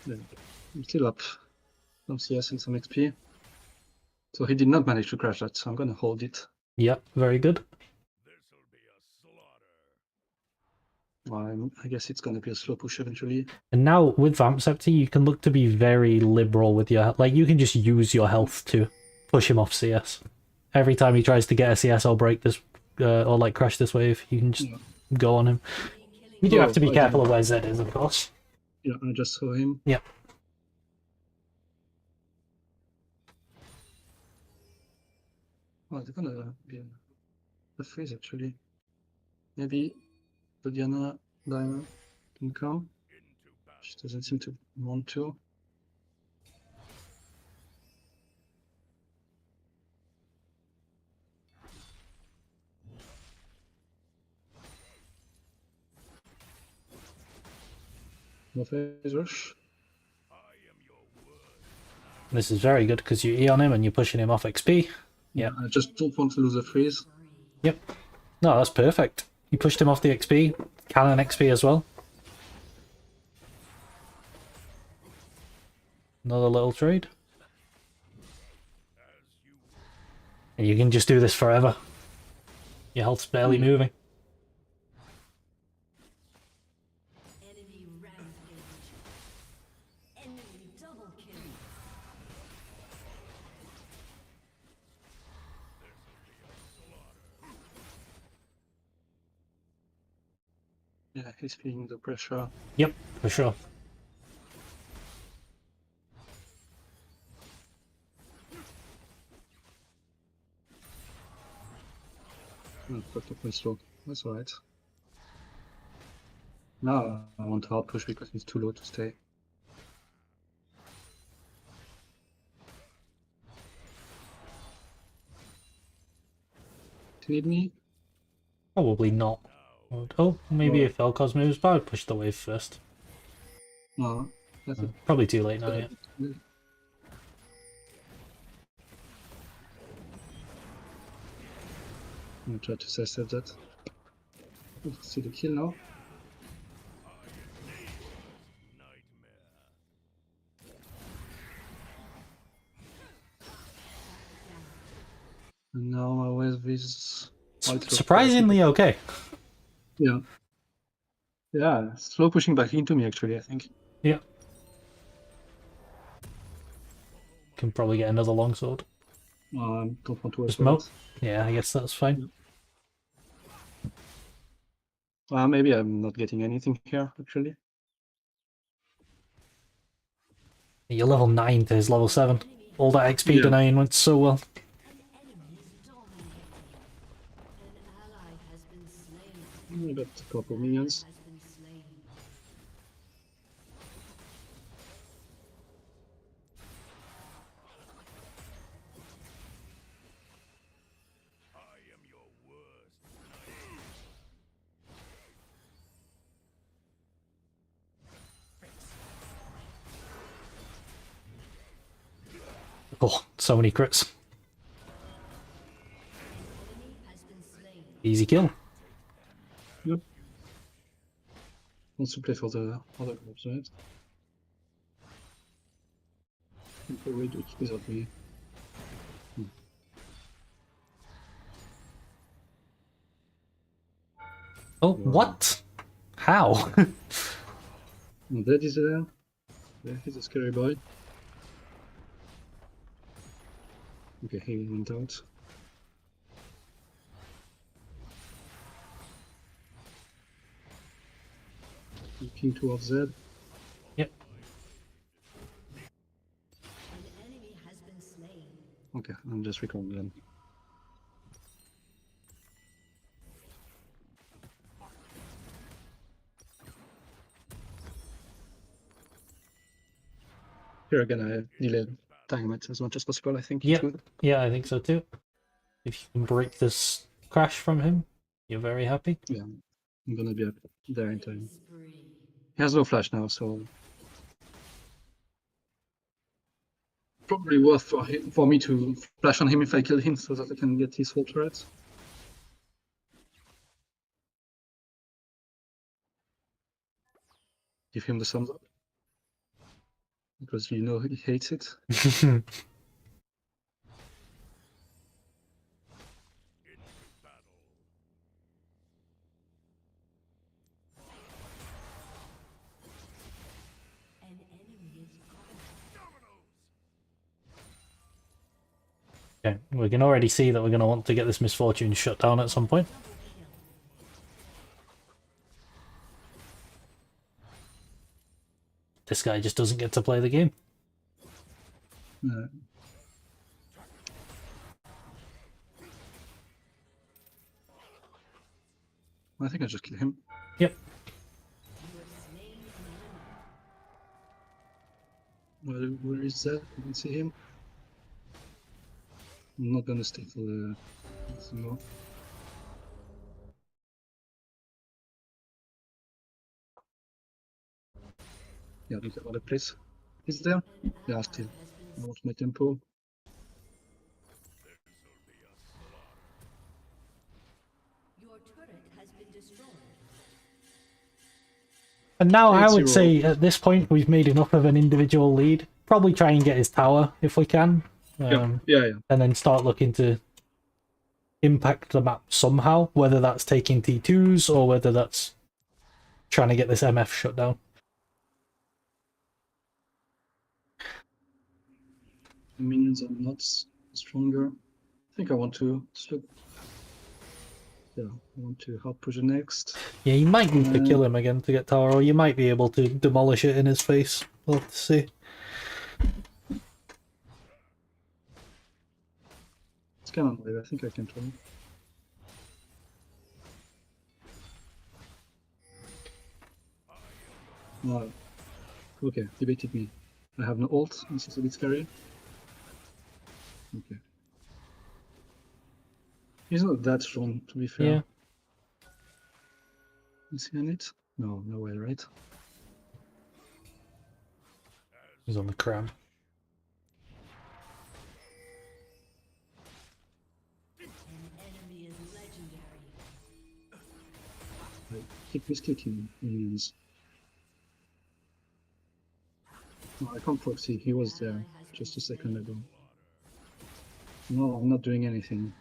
Yeah. I'm still up some CS and some XP. So he did not manage to crash that, so I'm gonna hold it. Yep, very good. I guess it's gonna be a slow push eventually. And now with Vamp Scepter, you can look to be very liberal with your... Like, you can just use your health to push him off CS. Every time he tries to get a CS or break this, or like crash this wave, you can just go on him. You do have to be careful of where Zed is, of course. Yeah, I just saw him. Yep. Oh, it's gonna be a freeze actually. Maybe the Diana Diamond can come. She doesn't seem to want to. No phase rush. This is very good because you E on him and you're pushing him off XP. Yeah. I just don't want to lose a freeze. Yep. No, that's perfect. You pushed him off the XP. Cannon XP as well. Another little trade. And you can just do this forever. Your health's barely moving. Enemy rampage. Enemy double kill. Yeah, he's feeling the pressure. Yep, for sure. Got to play slow. That's alright. Now I want to hard push because he's too low to stay. Do you need me? Probably not. Oh, maybe if Elcos moves, but I'd push the wave first. No. That's it. Probably too late now, yeah. I'm gonna try to sidestep that. See the kill now. And now my wave is... Surprisingly okay. Yeah. Yeah, slow pushing back into me actually, I think. Yeah. Can probably get another longsword. Don't want to wait Just for moat. that. Yeah, I guess that's fine. Maybe I'm not getting anything here actually. You're level 9 to his level 7. All that XP Yeah. denying went so well. An enemy is dominating. An ally has been slain. I got a couple Ally minions. has been slain. Oh, so many crits. Enemy has been slain. Easy kill. Yep. Wants to play for the other groups, right? Probably do it without me. Oh, what? How? And that is there. Yeah, he's a scary boy. Okay, he went out. Looking towards Z. Yep. An enemy has been slain. Okay, I'm just recalling them. Here again, I delay time it as much as possible. I think it's Yep. good. Yeah, I think so too. If you can break this crash from him, you're very happy. Yeah, I'm gonna be up there in time. Spree. He has no flash now, so probably worth for me to flash on him if I kill him, so that I can get his full turret. Give him the thumbs up because you know he hates it. An enemy is gone. Okay, we can already see that we're going to want to get this misfortune shut down at some point. This guy just doesn't get to play the game. I think I just kill him. Yep. Where is that? I can see him. I'm not gonna stay for the more. Yeah, look at other place. Is there? Yeah, still. I lost my tempo. Your turret has been destroyed. And now I would 8-0. say at this point we've made enough of an individual lead. Probably try and get his tower if we can. Yeah. And then start looking to impact the map somehow, whether that's taking T2s or whether that's trying to get this MF shut down. Minions are not stronger. I think I want to I want to help push the next. Yeah, you might need to kill him again to get tower, or you might be able to demolish it in his face. We'll have to see. It's kind of live. I think I can try. No. Okay, he baited me. I have no ult. This is a bit scary. Okay. He's not that strong, to be fair. Yeah. Is he on it? No, no way, right? He's on the crown. An enemy is legendary. I keep misclicking minions. No, I can't proxy. He was there just a second ago. No, I'm not doing anything.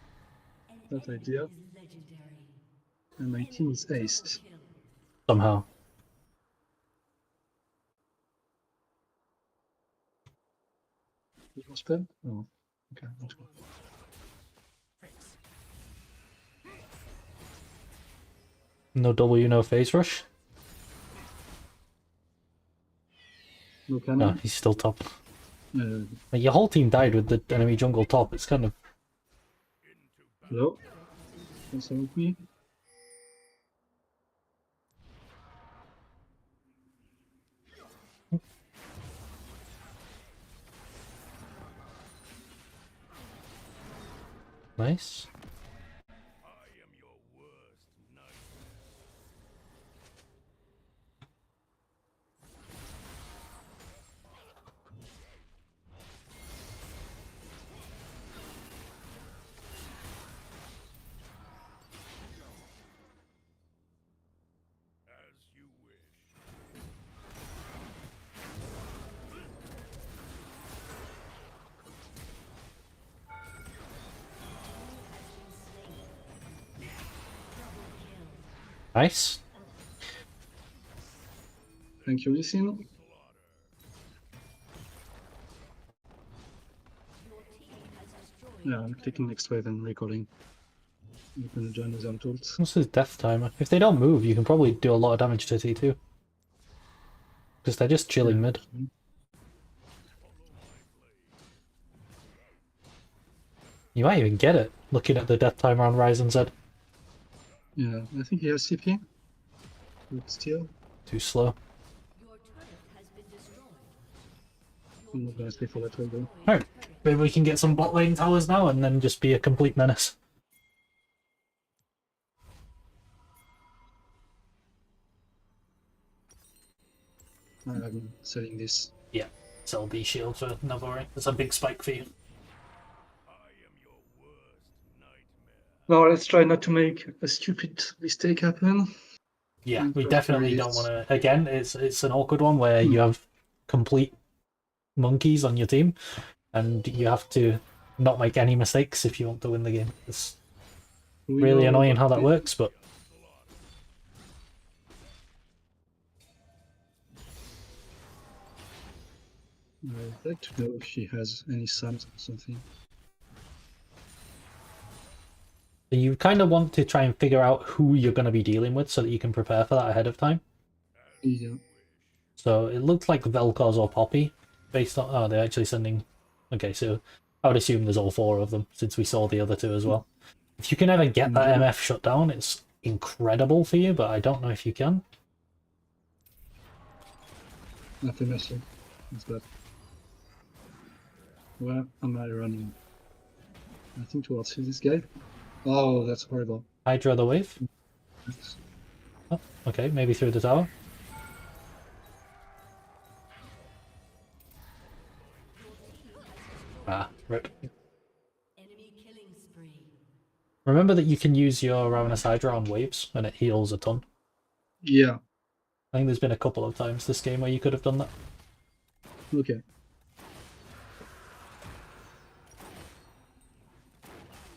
That idea. Is legendary. And my team is aced. Kill. Somehow. It was spell? Oh, okay. Let's go. No W, no phase rush. No No, cannon? he's still top. Uh, Like, your whole team died with the enemy jungle top. It's kind of... hello? Can someone help me? nice. Nice. Thank you, Listen. Yeah, I'm taking next wave and recalling. I'm gonna join the tools. What's his death timer? If they don't move, you can probably do a lot of damage to T2. Because they're just chilling mid. You might even get it, looking at the death timer on Ryzen Z. Yeah, I think he has CP. But still, Too slow. Your turret has been destroyed. I'm not gonna stay for that wave though. Alright, maybe we can get some bot lane towers now and then just be a complete menace. I'm selling this. Yeah, sell B shield for Navari. That's a big spike for you. Now let's try not to make a stupid mistake happen. Yeah, And we try definitely to don't want to... Again, it's an awkward one where you have complete monkeys on your team, and you have to not make any mistakes if you want to win the game. It's really annoying how that works, but... I'd like to know if she has any sums or something. You kind of want to try and figure out who you're going to be dealing with so that you can prepare for that ahead of time. Yeah. So it looks like Vel'Koz or Poppy, based on... Oh, they're actually sending... Okay, so I would assume there's all four of them, since we saw the other two as well. If you can ever get that MF shut down, it's incredible for you, but I don't know if you can. Nothing missing. That's bad. Where am I running? I think towards this guy. Oh, that's horrible. Hydra the wave. That's... Oh, okay, maybe through the tower. Ah, rip. Enemy killing spree. Remember that you can use your Ravenous Hydra on waves, and it heals a ton. Yeah. I think there's been a couple of times this game where you could have done that. Okay.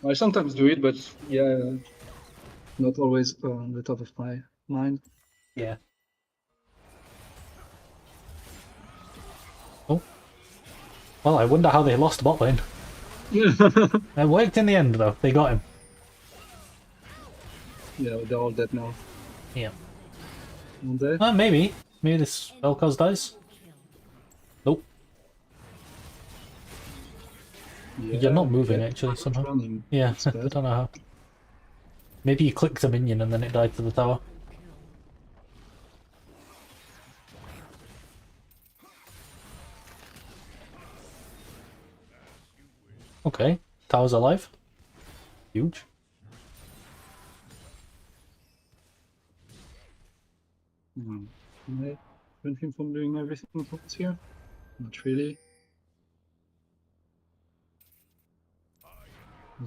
I sometimes do it, but yeah, not always on the top of my mind. Yeah. Oh. Well, I wonder how they lost bot lane. It worked in the end, though. They got him. Yeah, they're all dead now. Yeah. Aren't they? Maybe. Maybe this Vel'Koz dies. Nope. Yeah, You're not moving, yeah, actually, not somehow. running. Yeah, That's I bad. don't know how. Maybe you clicked a minion and then it died to the tower. Okay, tower's alive. Huge. Can I prevent him from doing everything else here? Not really.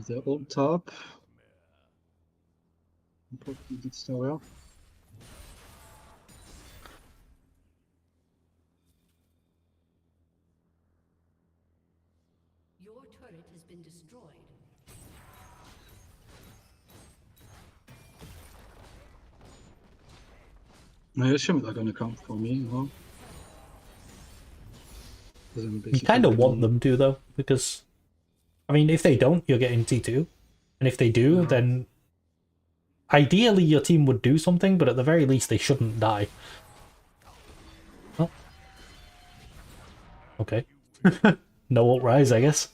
They're all top. Probably this tower. Your turret has been destroyed. I assume they're gonna come for me, no? You kind of want them to, though, because, I mean, if they don't, you're getting T2. And if they do, then ideally your team would do something, but at the very least they shouldn't die. Oh. Okay. No ult rise, I guess.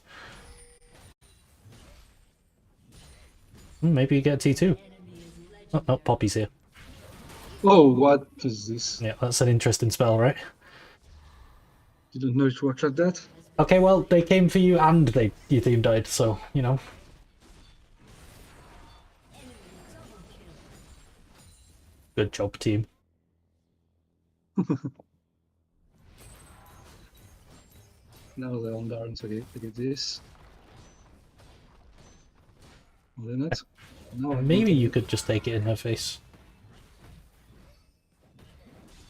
Maybe you get T2. Oh, no, Poppy's here. Oh, what is this? Yeah, that's an interesting spell, right? Didn't know it worked like that. Okay, well, they came for you and your team died, so, you know. Good job, team. Now they're on Darren, so I get this. Well, then it's... No, Maybe you could just take it in her face.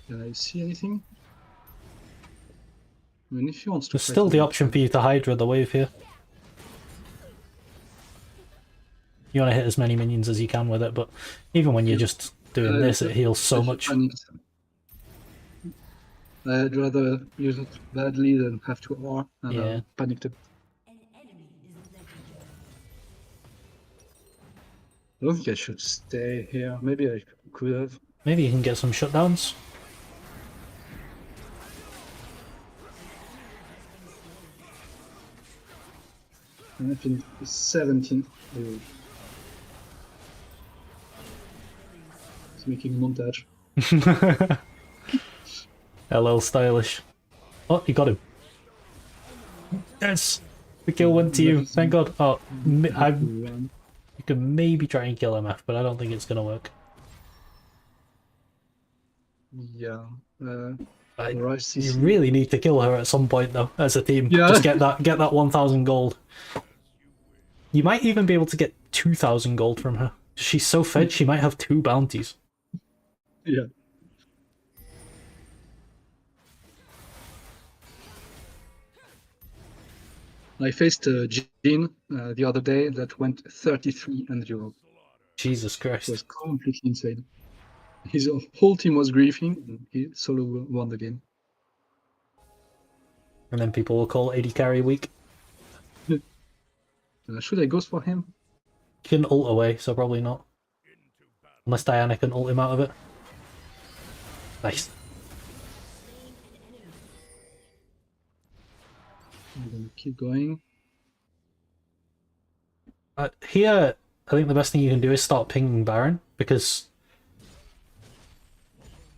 Can I see anything? I mean, if he wants to... There's still the option for you to Hydra the wave here. You want to hit as many minions as you can with it, but even when you're just doing this, it heals so much. I'd rather use it badly than have to R and panicked. I don't think I should stay here. Maybe I could have. Maybe you can get some shutdowns. And I think 17. It's making a montage. LL stylish. Oh, you got him. Yes! The kill went to you. Thank God. Oh, you could maybe try and kill MF, but I don't think it's gonna work. Yeah. You really need to kill her at some point, though, as a team. Yeah. Just get that 1,000 gold. You might even be able to get 2,000 gold from her. She's so fed, she might have 2 bounties. Yeah. I faced Jean the other day that went 33-0. Jesus Christ. It was completely insane. His whole team was griefing, and he solo won the game. And then people will call AD carry weak. Should I go for him? He can ult away, so probably not. Unless Diana can ult him out of it. Nice. I'm gonna keep going. Here, I think the best thing you can do is start pinging Baron, because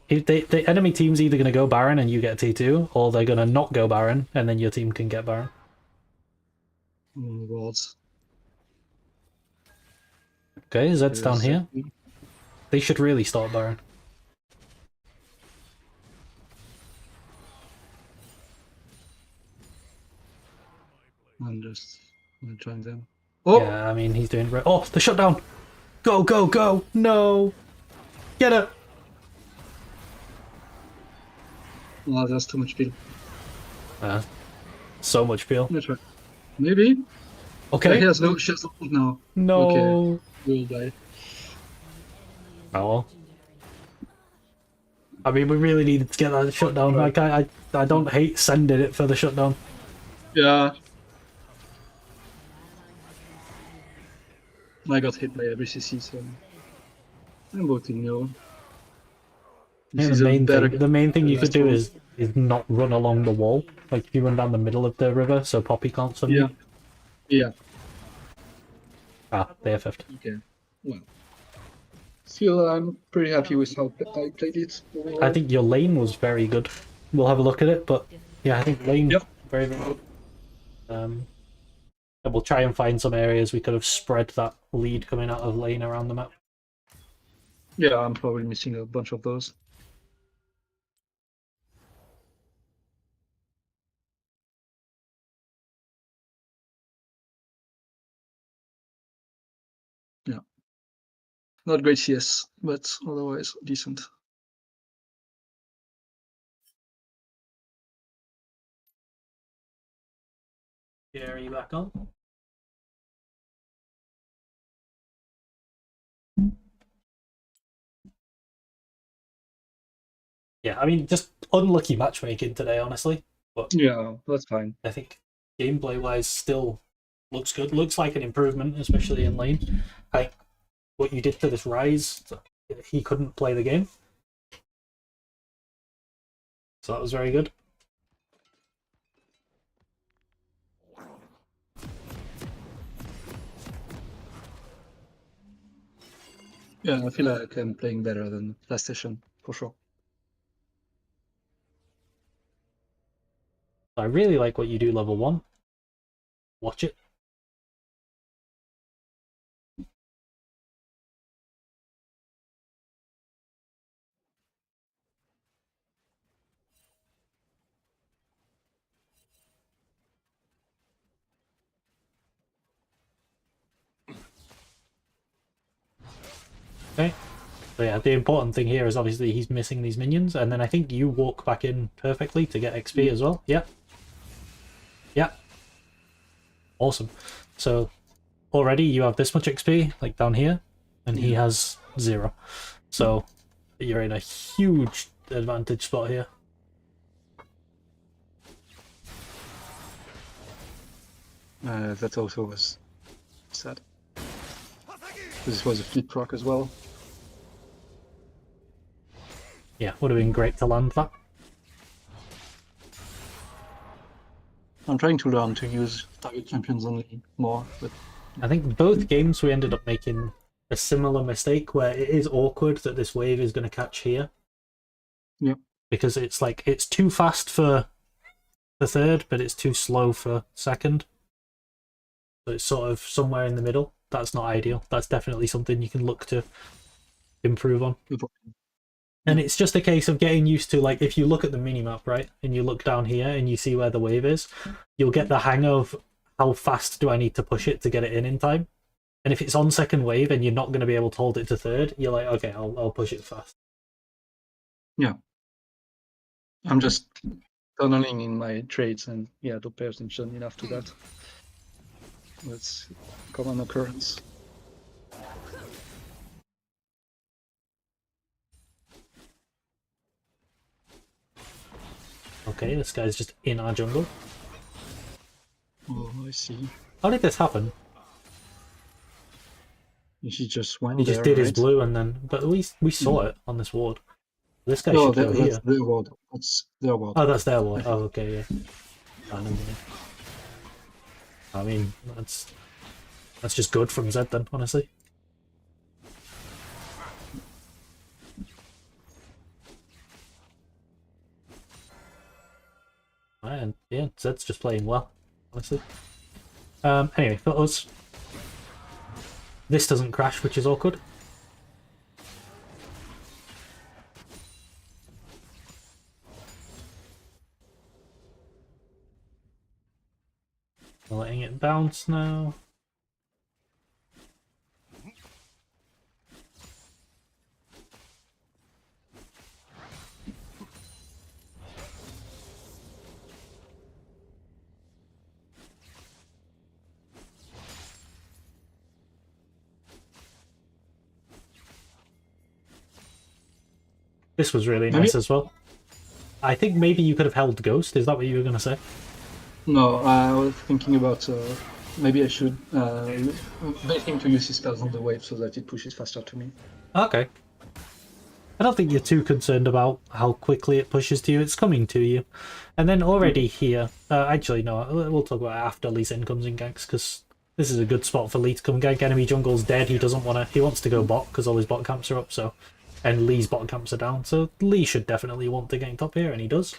if the enemy team's either going to go Baron and you get T2, or they're going to not go Baron and then your team can get Baron. Wards. Okay, Zed's down here. They should really start Baron. I'm just gonna join them. Oh! Yeah, I mean, he's doing great. Oh, the shutdown! Go, go, go! No! Get it! Oh, that's too much peel. So much peel. Let's try. Maybe? Okay. She has no ult now. No! Okay. We'll die. Oh well. I mean, we really needed to get that shutdown. Like, I don't hate sending it for the shutdown. Yeah. I got hit by every CC, so I'm voting no. Yeah, the main thing you could do is not run along the wall. Like if you run down the middle of the river, so Poppy can't swim. Yeah. Yeah. Ah, they are fifth. Okay. Well. Still, I'm pretty happy with how I played it. I think your lane was very good. We'll have a look at it, but yeah, I think lane very, very good. And we'll try and find some areas we could have spread that lead coming out of lane around the map. Yeah, I'm probably missing a bunch of those. Yeah. Not great CS, but otherwise decent. Yeah, are you back on? Yeah, I mean, just unlucky matchmaking today, honestly. But Yeah, that's fine. I think gameplay-wise, still looks good. Looks like an improvement, especially in lane. I think what you did to this Rise, he couldn't play the game, so that was very good. Yeah, I feel like I'm playing better than last session, for sure. I really like what you do level 1. Watch it. Okay. So yeah, the important thing here is obviously he's missing these minions, and then I think you walk back in perfectly to get XP as well. Yeah. Yeah. Awesome. So already you have this much XP, like down here, and he has 0. So you're in a huge advantage spot here. That also was sad. This was a flip proc as well. Yeah, would have been great to land that. I'm trying to learn to use target champions only more, but I think both games we ended up making a similar mistake where it is awkward that this wave is going to catch here. Yep. Because it's like, it's too fast for the third, but it's too slow for second. So it's sort of somewhere in the middle. That's not ideal. That's definitely something you can look to improve on. And it's just a case of getting used to, like, if you look at the minimap, right, and you look down here and you see where the wave is, you'll get the hang of how fast do I need to push it to get it in time. And if it's on second wave and you're not going to be able to hold it to third, you're like, okay, I'll push it fast. Yeah. I'm just tunneling in my trades and yeah, don't pay attention enough to that. That's a common occurrence. Okay, this guy's just in our jungle. Oh, I see. How did this happen? He just went He there, just did his right? blue and then... But at least we saw it on this ward. This guy No, should go that's here. their ward. That's their ward. Oh, that's their ward. Oh, okay, yeah. Oh, never mind. I mean, that's just good from Zed then, honestly. And yeah, Zed's just playing well, honestly. Anyway, for us, this doesn't crash, which is awkward. We're letting it bounce now. This was really nice as well. I think maybe you could have held Ghost. Is that what you were going to say? No, I was thinking about maybe I should bait him to use his spells on the wave so that it pushes faster to me. Okay. I don't think you're too concerned about how quickly it pushes to you. It's coming to you. And then already here... actually, no, we'll talk about it after Lee Sin comes in ganks, because this is a good spot for Lee to come gank. Enemy jungle's dead. He doesn't want to... He wants to go bot, because all his bot camps are up, so... And Lee's bot camps are down, so Lee should definitely want to gank top here, and he does.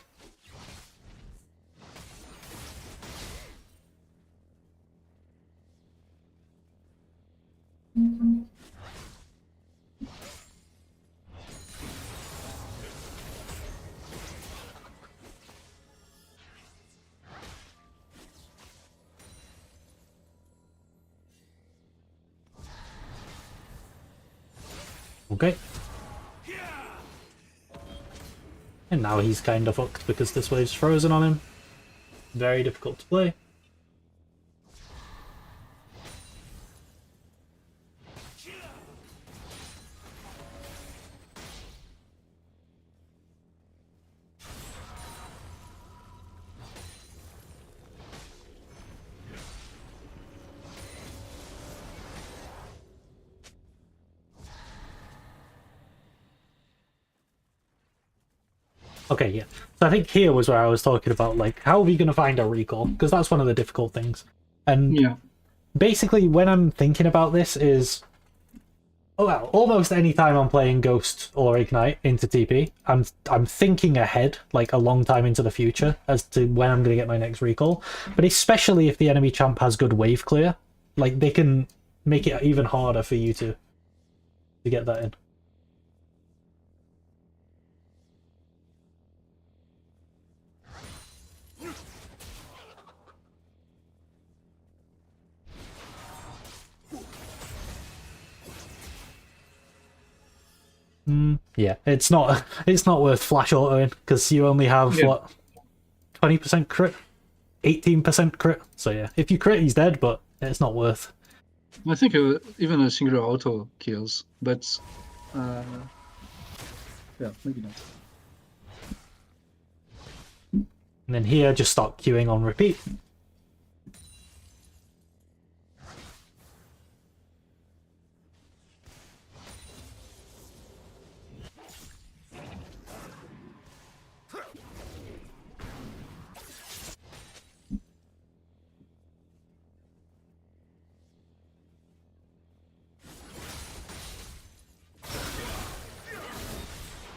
Okay. And now he's kind of fucked because this wave's frozen on him. Very difficult to play. Okay, yeah. So I think here was where I was talking about, like, how are we going to find a recall? Because that's one of the difficult things. And Yeah. basically, when I'm thinking about this is, well, almost any time I'm playing Ghost or Ignite into TP, I'm thinking ahead, like a long time into the future, as to when I'm going to get my next recall. But especially if the enemy champ has good wave clear, like they can make it even harder for you to get that in. Yeah, it's not worth flash autoing because you only have what 20% crit, 18% crit. So yeah, if you crit, he's dead, but it's not worth. I think even a singular auto kills, but yeah, maybe not. And then here, just start queuing on repeat.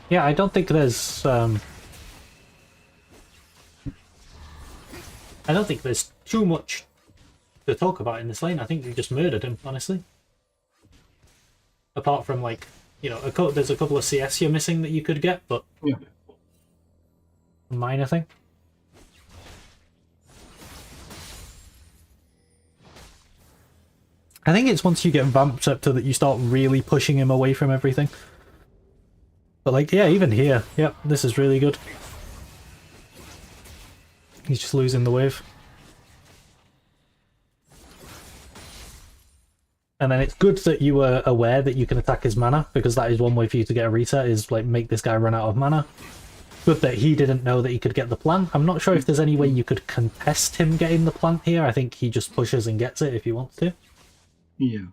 Yeah, I don't think there's too much to talk about in this lane. I think you just murdered him, honestly. Apart from, like, you know, there's a couple of CS you're missing that you could get, but Yeah. a minor thing. I think it's once you get Vamp Scepter that you start really pushing him away from everything. But, like, yeah, even here, yep, this is really good. He's just losing the wave. And then it's good that you were aware that you can attack his mana, because that is one way for you to get a reset, is like make this guy run out of mana. Good that he didn't know that he could get the plant. I'm not sure if there's any way you could contest him getting the plant here. I think he just pushes and gets it if he wants to. Yeah.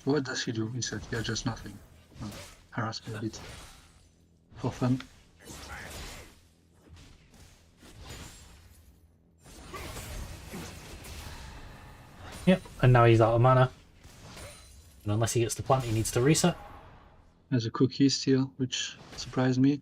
What does he do? He said, yeah, just nothing. Harass me a bit. For fun. Yep, and now he's out of mana. And unless he gets the plant, he needs to reset. Has a cookie still, which surprised me.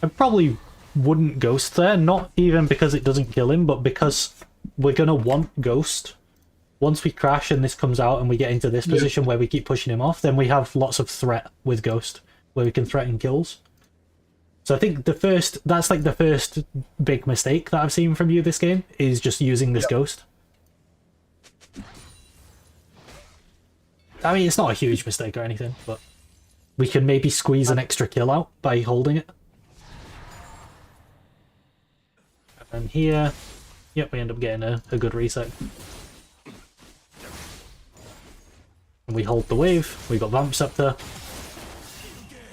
I probably wouldn't Ghost there, not even because it doesn't kill him, but because we're going to want Ghost. Once we crash and this comes out and we get into this position where we keep pushing him off, then we have lots of threat with Ghost, where we can threaten kills. So I think that's like the first big mistake that I've seen from you this game, is just using this Ghost. I mean, it's not a huge mistake or anything, but we can maybe squeeze an extra kill out by holding it. And here, yep, we end up getting a good reset. And we hold the wave, we got Vamp Scepter.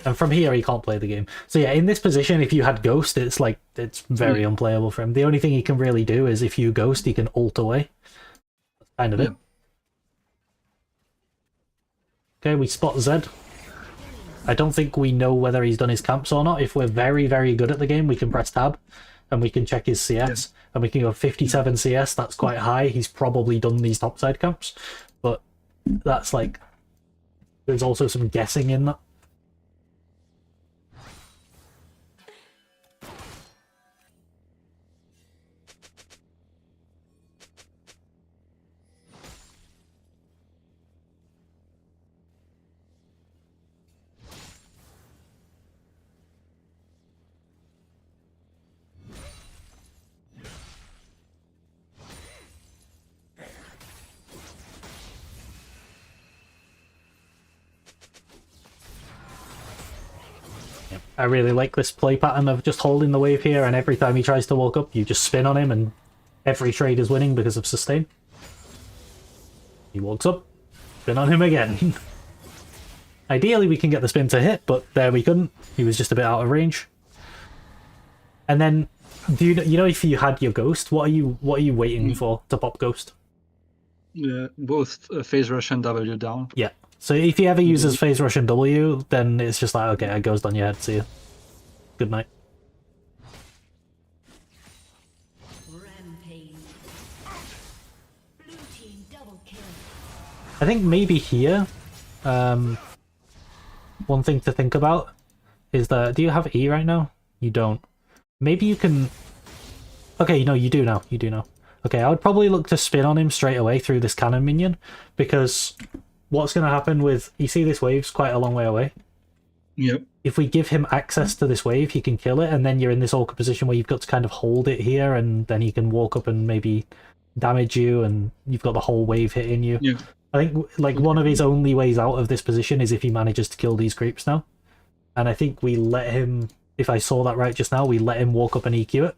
And from here he can't play the game. So yeah, in this position, if you had Ghost, it's very unplayable for him. The only thing he can really do is if you Ghost, he can ult away. That's kind of it. Okay, we spot Zed. I don't think we know whether he's done his camps or not. If we're very, very good at the game, we can press tab and we can check his CS and we can go 57 CS. That's quite high. He's probably done these topside camps, but that's like, there's also some guessing in that. I really like this play pattern of just holding the wave here, and every time he tries to walk up, you just spin on him, and every trade is winning because of sustain. He walks up, spin on him again. Ideally, we can get the spin to hit, but there we couldn't. He was just a bit out of range. And then, do you know if you had your ghost? What are you waiting for to pop ghost? Both phase rush and W down. Yeah. So if he ever uses phase rush and W, then it's just like, okay, I ghost on your head. See you. Good night. Rampage. Blue team double kill. I think maybe here, one thing to think about is that, do you have E right now? You don't. Maybe you can... Okay, no, you do now. You do now. Okay, I would probably look to spin on him straight away through this cannon minion, because what's going to happen with... You see this wave's quite a long way away? Yep. If we give him access to this wave, he can kill it, and then you're in this awkward position where you've got to kind of hold it here, and then he can walk up and maybe damage you, and you've got the whole wave hitting you. Yeah. I think like one of his only ways out of this position is if he manages to kill these creeps now. And I think we let him, if I saw that right just now, we let him walk up and EQ it.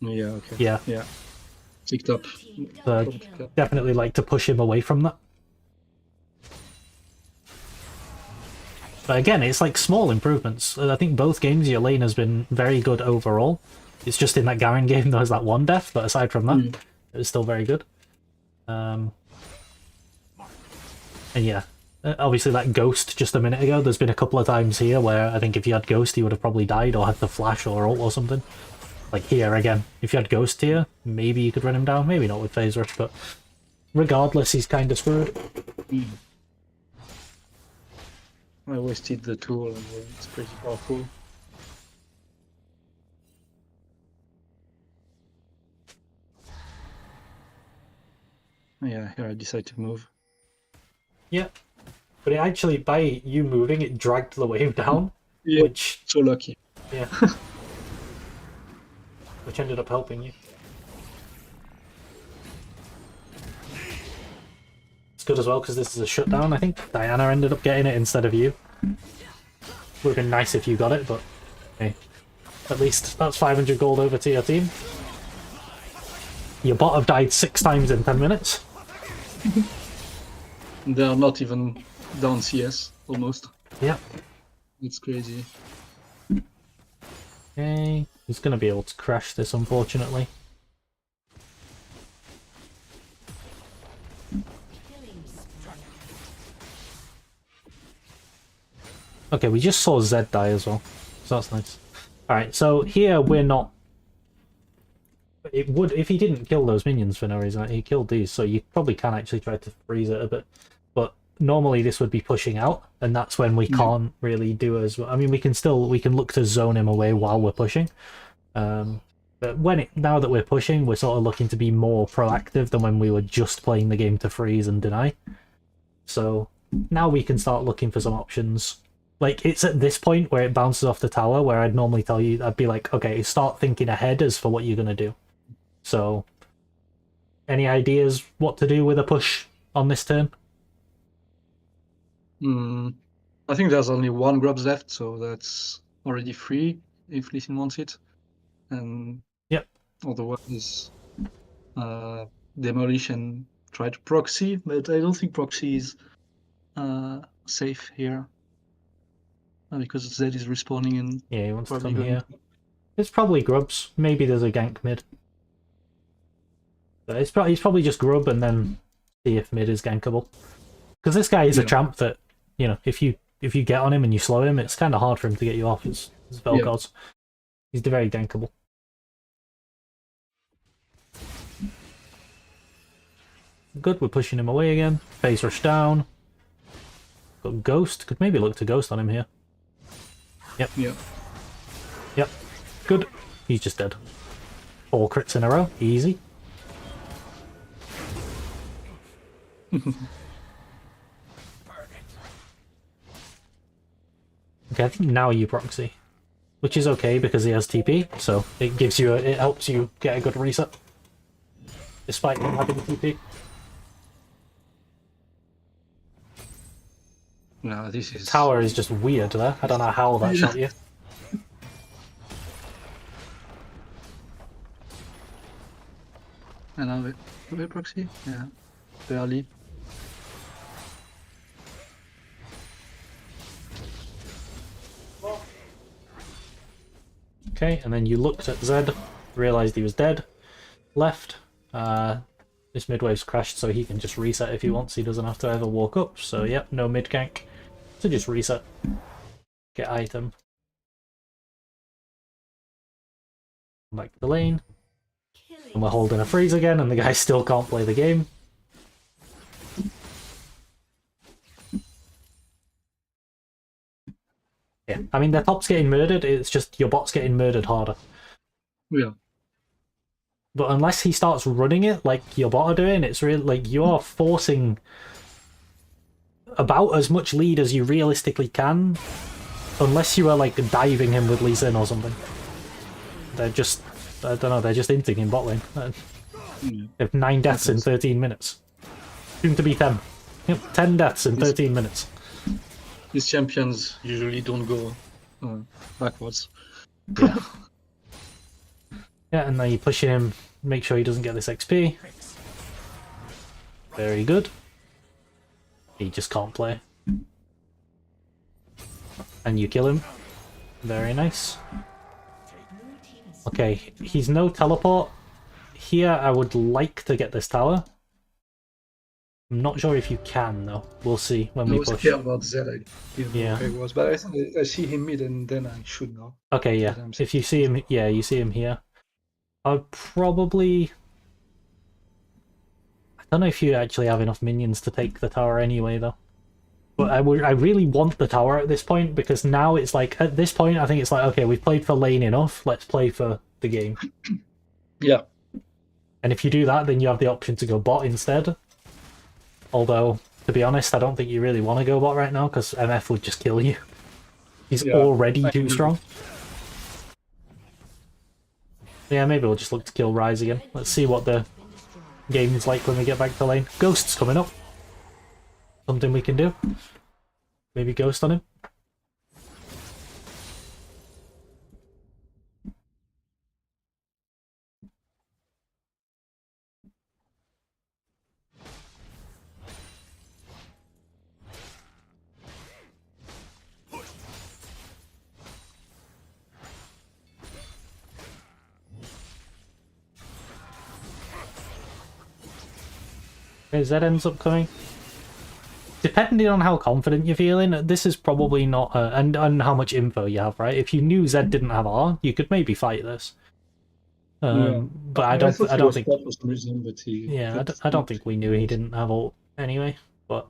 Yeah, okay. Yeah. Yeah. Picked up. So definitely like to push him away from that. But again, it's like small improvements. I think both games your lane has been very good overall. It's just in that Garen game there was that one death, but aside from that, it was still very good. And yeah, obviously that ghost just a minute ago, there's been a couple of times here where I think if you had ghost he would have probably died or had the flash or ult or something. Like here again, if you had ghost here, maybe you could run him down, maybe not with phase rush, but regardless he's kind of screwed. I wasted the tool and it's pretty powerful. Yeah, here I decide to move. Yeah, but it actually, by you moving, it dragged the wave down, Yeah, which, so lucky. yeah, which ended up helping you. It's good as well because this is a shutdown. I think Diana ended up getting it instead of you. Would have been nice if you got it, but hey, at least that's 500 gold over to your team. Your bot have died 6 times in 10 minutes. They are not even down CS, almost. Yeah. It's crazy. Okay, he's going to be able to crash this, unfortunately. Okay, we just saw Zed die as well, so that's nice. Alright, so here we're not... It would, if he didn't kill those minions for no reason, he killed these, so you probably can actually try to freeze it a bit. But normally this would be pushing out, and that's when we can't really do as well. I mean, we can look to zone him away while we're pushing. But now that we're pushing, we're sort of looking to be more proactive than when we were just playing the game to freeze and deny. So now we can start looking for some options. Like, it's at this point where it bounces off the tower where I'd normally tell you, I'd be like, okay, start thinking ahead as for what you're going to do. So, any ideas what to do with a push on this turn? I think there's only one grubs left, so that's already free if Lee Sin wants it. And yep. Otherwise, demolish and try to proxy, but I don't think proxy is safe here. Because Zed is respawning and yeah, he wants to come here. It's probably grubs. Maybe there's a gank mid. But he's probably just grub and then see if mid is gankable. Because this guy is a champ that, you know, if you get on him and you slow him, it's kind of hard for him to get you off. It's Vel'Koz. He's very gankable. Good, we're pushing him away again. Phase rush down. Got Ghost. Could maybe look to Ghost on him here. Yep. Yeah. Yep. Good. He's just dead. 4 crits in a row. Easy. Okay, I think now you proxy. Which is okay because he has TP, so it gives you it helps you get a good reset. Despite him having TP. Yeah, this is Tower is just weird there. I don't know how that shot you. And now wait, proxy? Yeah. Barely. Okay, and then you looked at Zed, realized he was dead, left. This mid wave's crashed, so he can just reset if he wants. He doesn't have to ever walk up. So yep, no mid gank. So just reset. Get item. Come back to the lane. And we're holding a freeze again, and the guy still can't play the game. Yeah, I mean, their top's getting murdered, it's just your bot's getting murdered harder. Yeah. But unless he starts running it like your bot are doing, it's really like you are forcing about as much lead as you realistically can, unless you are like diving him with Lee Sin or something. They're just, I don't know, they're just inting in bot lane. They have 9 deaths in 13 minutes. Soon to be 10. Yep, 10 deaths in 13 minutes. These champions usually don't go backwards. Yeah. Yeah, and then you're pushing him, make sure he doesn't get this XP. Very good. He just can't play. And you kill him. Very nice. Okay, he's no teleport. Here I would like to get this tower. I'm not sure if you can though. We'll see when I we was push. scared about Zed. I didn't know Yeah. where he was, but I see him mid and then I should know. Okay, yeah. If you see him, yeah, you see him here. I'd probably... I don't know if you actually have enough minions to take the tower anyway, though. But I really want the tower at this point, because now it's like, at this point, I think it's like, okay, we've played for lane enough, let's play for the game. Yeah. And if you do that, then you have the option to go bot instead. Although, to be honest, I don't think you really want to go bot right now, because MF would just kill you. He's already too strong. Yeah, maybe we'll just look to kill Rise again. Let's see what the game is like when we get back to lane. Ghost's coming up. Something we can do. Maybe Ghost on him. Okay, Zed ends up coming. Depending on how confident you're feeling, this is probably not... and how much info you have, right? If you knew Zed didn't have R, you could maybe fight this. But I don't think... For some reason, but yeah, I don't think we knew he didn't have ult anyway. But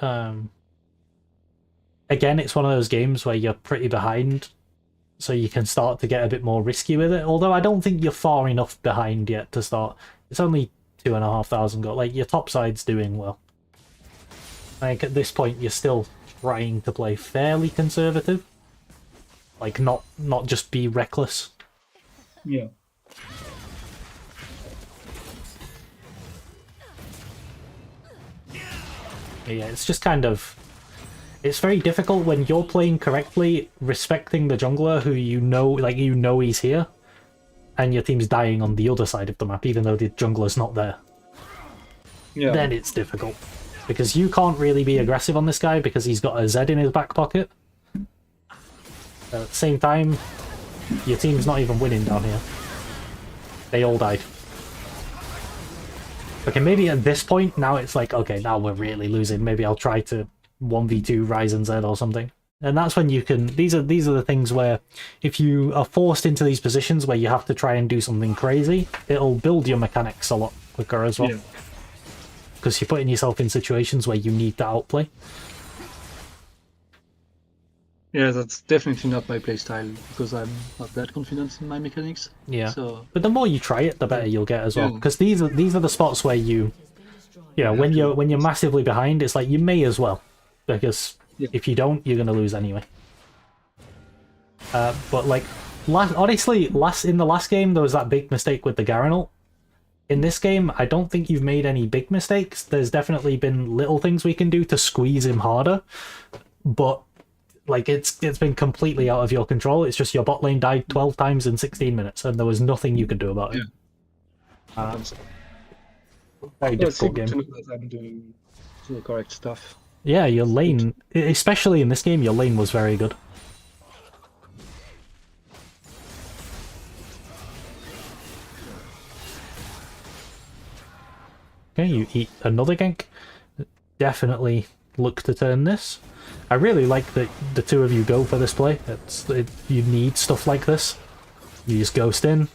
again, it's one of those games where you're pretty behind, so you can start to get a bit more risky with it. Although I don't think you're far enough behind yet to start. It's only 2,500 gold. Like, your top side's doing well. Like, at this point, you're still trying to play fairly conservative. Like, not just be reckless. Yeah. Yeah, it's just kind of... It's very difficult when you're playing correctly, respecting the jungler who you know he's here, and your team's dying on the other side of the map, even though the jungler's not there. Yeah. Then it's difficult. Because you can't really be aggressive on this guy because he's got a Z in his back pocket. At the same time, your team's not even winning down here. They all died. Okay, maybe at this point, now it's like, okay, now we're really losing. Maybe I'll try to 1v2 Ryzen Z or something. And that's when you can... These are the things where if you are forced into these positions where you have to try and do something crazy, it'll build your mechanics a lot quicker as well. Yeah. Because you're putting yourself in situations where you need to outplay. Yeah, that's definitely not my playstyle, because I'm not that confident in my mechanics. Yeah. So But the more you try it, the better you'll get as well. Because these are the spots where you... Yeah, when you're massively behind, it's like you may as well. Because if you don't, you're going to lose anyway. But like, honestly, in the last game, there was that big mistake with the Garen ult. in this game, I don't think you've made any big mistakes. There's definitely been little things we can do to squeeze him harder, but like it's been completely out of your control. It's just your bot lane died 12 times in 16 minutes, and there was nothing you could do about it. Very difficult game. To know that I'm doing the correct stuff. Yeah, your lane, especially in this game, your lane was very good. Okay, you eat another gank. Definitely look to turn this. I really like that the two of you go for this play. You need stuff like this. You just ghost in.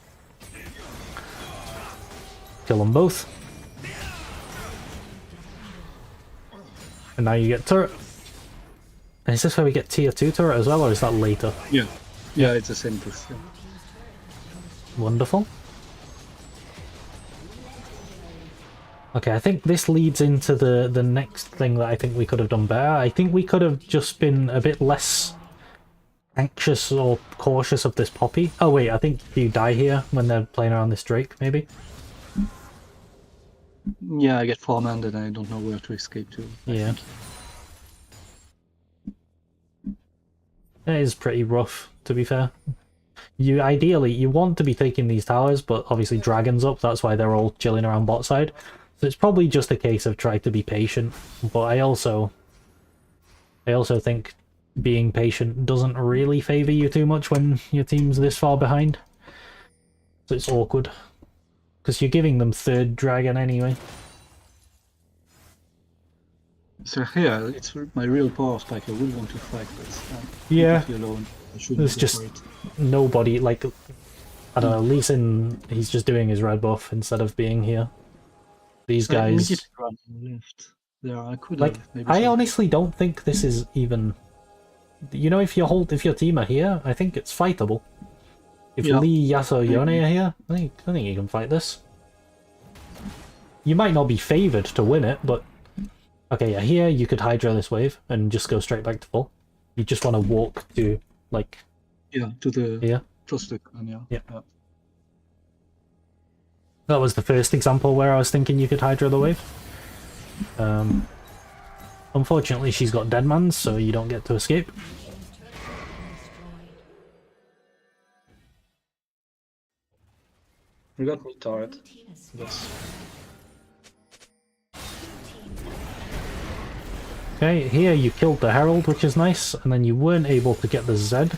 Kill them both. And now you get turret. And is this where we get tier 2 turret as well, or is that later? Yeah. Yeah, it's the same boost. Yeah. Wonderful. Okay, I think this leads into the next thing that I think we could have done better. I think we could have just been a bit less anxious or cautious of this Poppy. Oh wait, I think you die here when they're playing around this Drake, maybe? Yeah, I get 4-man and I don't know where to escape to. Yeah. That is pretty rough, to be fair. Ideally, you want to be taking these towers, but obviously Dragon's up, that's why they're all chilling around bot side. So it's probably just a case of trying to be patient, but I also think being patient doesn't really favour you too much when your team's this far behind. So it's awkward. Because you're giving them third dragon anyway. So yeah, it's my real power spike. I would want to fight, but yeah, alone. There's just nobody, like, I don't know, Lee Sin, he's just doing his red buff instead of being here. These guys... left. There, I could like, I honestly don't think this is even... You know, if your team are here, I think it's fightable. If Lee, Yasuo, Yone are here, I think you can fight this. You might not be favoured to win it, but... Okay, yeah, here you could Hydra this wave and just go straight back to full. You just want to walk to, like... Yeah, to the... Yeah. Just the... Yeah. That was the first example where I was thinking you could Hydra the wave. Unfortunately, she's got Deadmans, so you don't get to escape. We got me turret. Yes. Okay, here you killed the Herald, which is nice, and then you weren't able to get the Zed.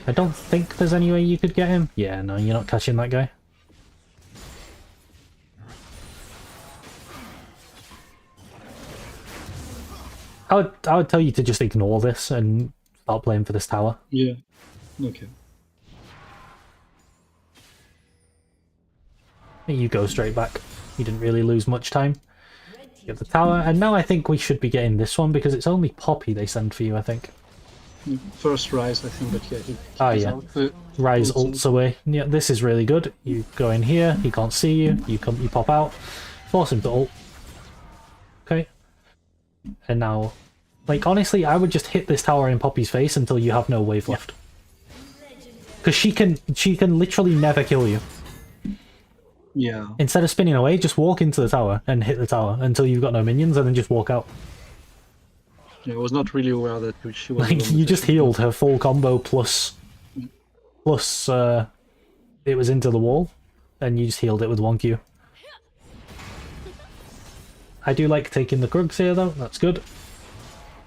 I don't think there's any way you could get him. Yeah, no, you're not catching that guy. I would tell you to just ignore this and start playing for this tower. Yeah. Okay. You go straight back. You didn't really lose much time. You have the tower, and now I think we should be getting this one because it's only Poppy they send for you, I think. First Rise, I think, but yeah. Oh yeah. Rise ults away. Yeah, this is really good. You go in here, he can't see you, you pop out, force him to ult. Okay. And now, like, honestly, I would just hit this tower in Poppy's face until you have no wave left. Because she can literally never kill you. Yeah. Instead of spinning away, just walk into the tower and hit the tower until you've got no minions, and then just walk out. Yeah, I was not really aware that she was... Like, you just healed her full combo plus it was into the wall, and you just healed it with 1Q. I do like taking the Krugs here, though. That's good.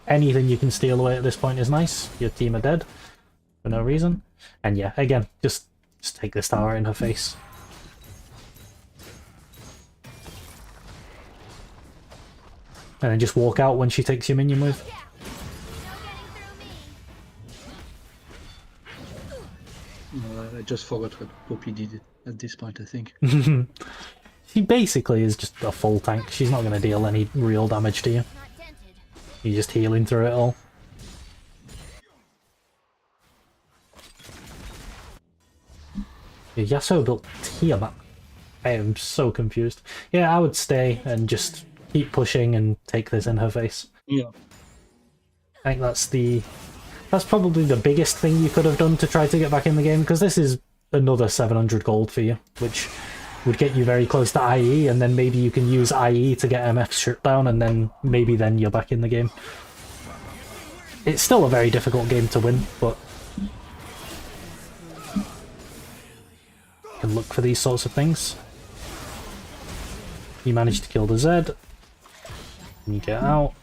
Anything you can steal away at this point is nice. Your team are dead for no reason. And yeah, again, just take this tower in her face. And then just walk out when she takes your minion wave. I just forgot what Poppy did at this point, I think. She basically is just a full tank. She's not going to deal any real damage to you. You're just healing through it all. Yasuo built Tiamat. I am so confused. Yeah, I would stay and just keep pushing and take this in her face. Yeah. I think that's probably the biggest thing you could have done to try to get back in the game, because this is another 700 gold for you, which would get you very close to IE, and then maybe you can use IE to get MF shut down, and then maybe then you're back in the game. It's still a very difficult game to win, but you can look for these sorts of things. You manage to kill the Zed, and you get out.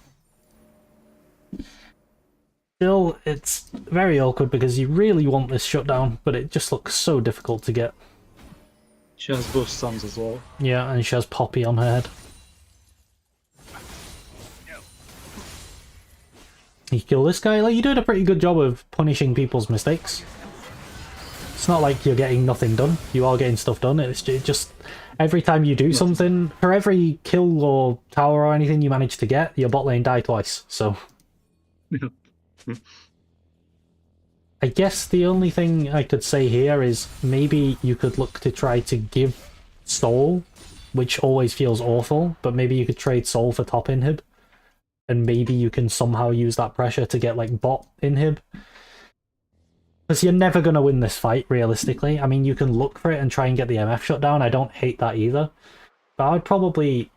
Still, it's very awkward because you really want this shutdown, but it just looks so difficult to get. She has both stuns as well. Yeah, and she has Poppy on her head. You kill this guy, like, you're doing a pretty good job of punishing people's mistakes. It's not like you're getting nothing done. You are getting stuff done. It's just every time you do something, for every kill or tower or anything you manage to get, your bot lane die twice, so... I guess the only thing I could say here is maybe you could look to try to give Soul, which always feels awful, but maybe you could trade Soul for top inhib, and maybe you can somehow use that pressure to get like bot inhib. Because you're never going to win this fight, realistically. I mean, you can look for it and try and get the MF shut down. I don't hate that either. But I would probably,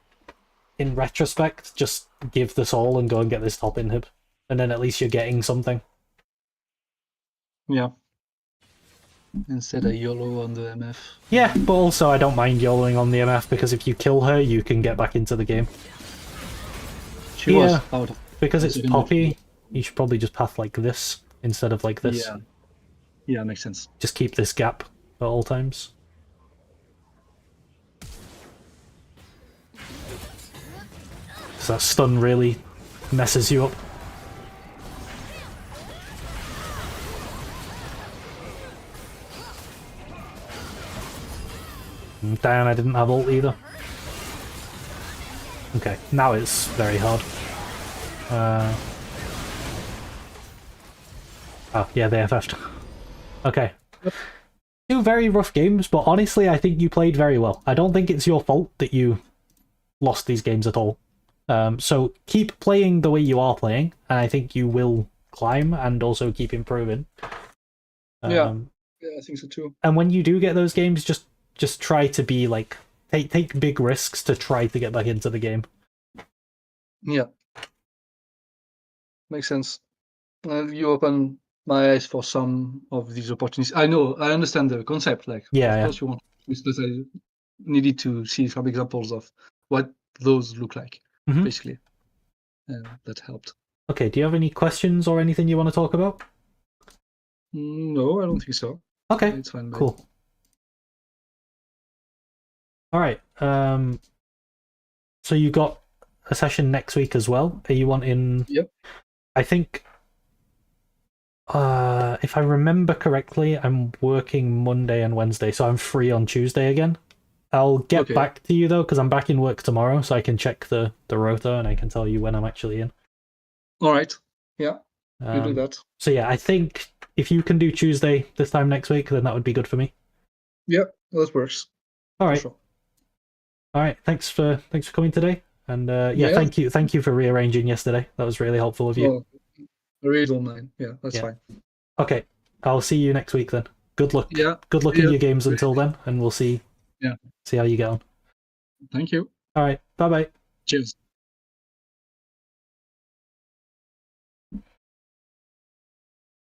in retrospect, just give the Soul and go and get this top inhib. And then at least you're getting something. Yeah. Instead of YOLO on the MF. Yeah, but also I don't mind YOLOing on the MF, because if you kill her, you can get back into the game. She was out of... Because it's Poppy, you should probably just path like this instead of like this. Yeah. Yeah, makes sense. Just keep this gap at all times. So that stun really messes you up. Damn, I didn't have ult either. Okay, now it's very hard. Oh, yeah, they FF'd. Okay. Two very rough games, but honestly, I think you played very well. I don't think it's your fault that you lost these games at all. So keep playing the way you are playing, and I think you will climb and also keep improving. Yeah, I think so too. And when you do get those games, just try to be like take big risks to try to get back into the game. Yeah, makes sense. You open my eyes for some of these opportunities. I understand the concept. Like, of course you want, because I needed to see some examples of what those look like. Basically, that helped. Okay, do you have any questions or anything you want to talk about? No, I don't think so. Okay, it's fine. Cool. All right. So you got a session next week as well. Are you wanting? Yep. I think, if I remember correctly, I'm working Monday and Wednesday, so I'm free on Tuesday again. I'll get back to you though, because I'm back in work tomorrow, so I can check the rota and I can tell you when I'm actually in. All right. Yeah. You do that. So yeah, I think if you can do Tuesday this time next week, then that would be good for me. Yep, that works. All right. Sure. All right. Thanks for coming today, and thank you for rearranging yesterday. That was really helpful of you. Well, I really don't mind. Yeah, that's fine. Okay, I'll see you next week then. Good luck. Yeah. Good luck in your games until then, and we'll see. Yeah. See how you get on. Thank you. All right. Bye bye. Cheers.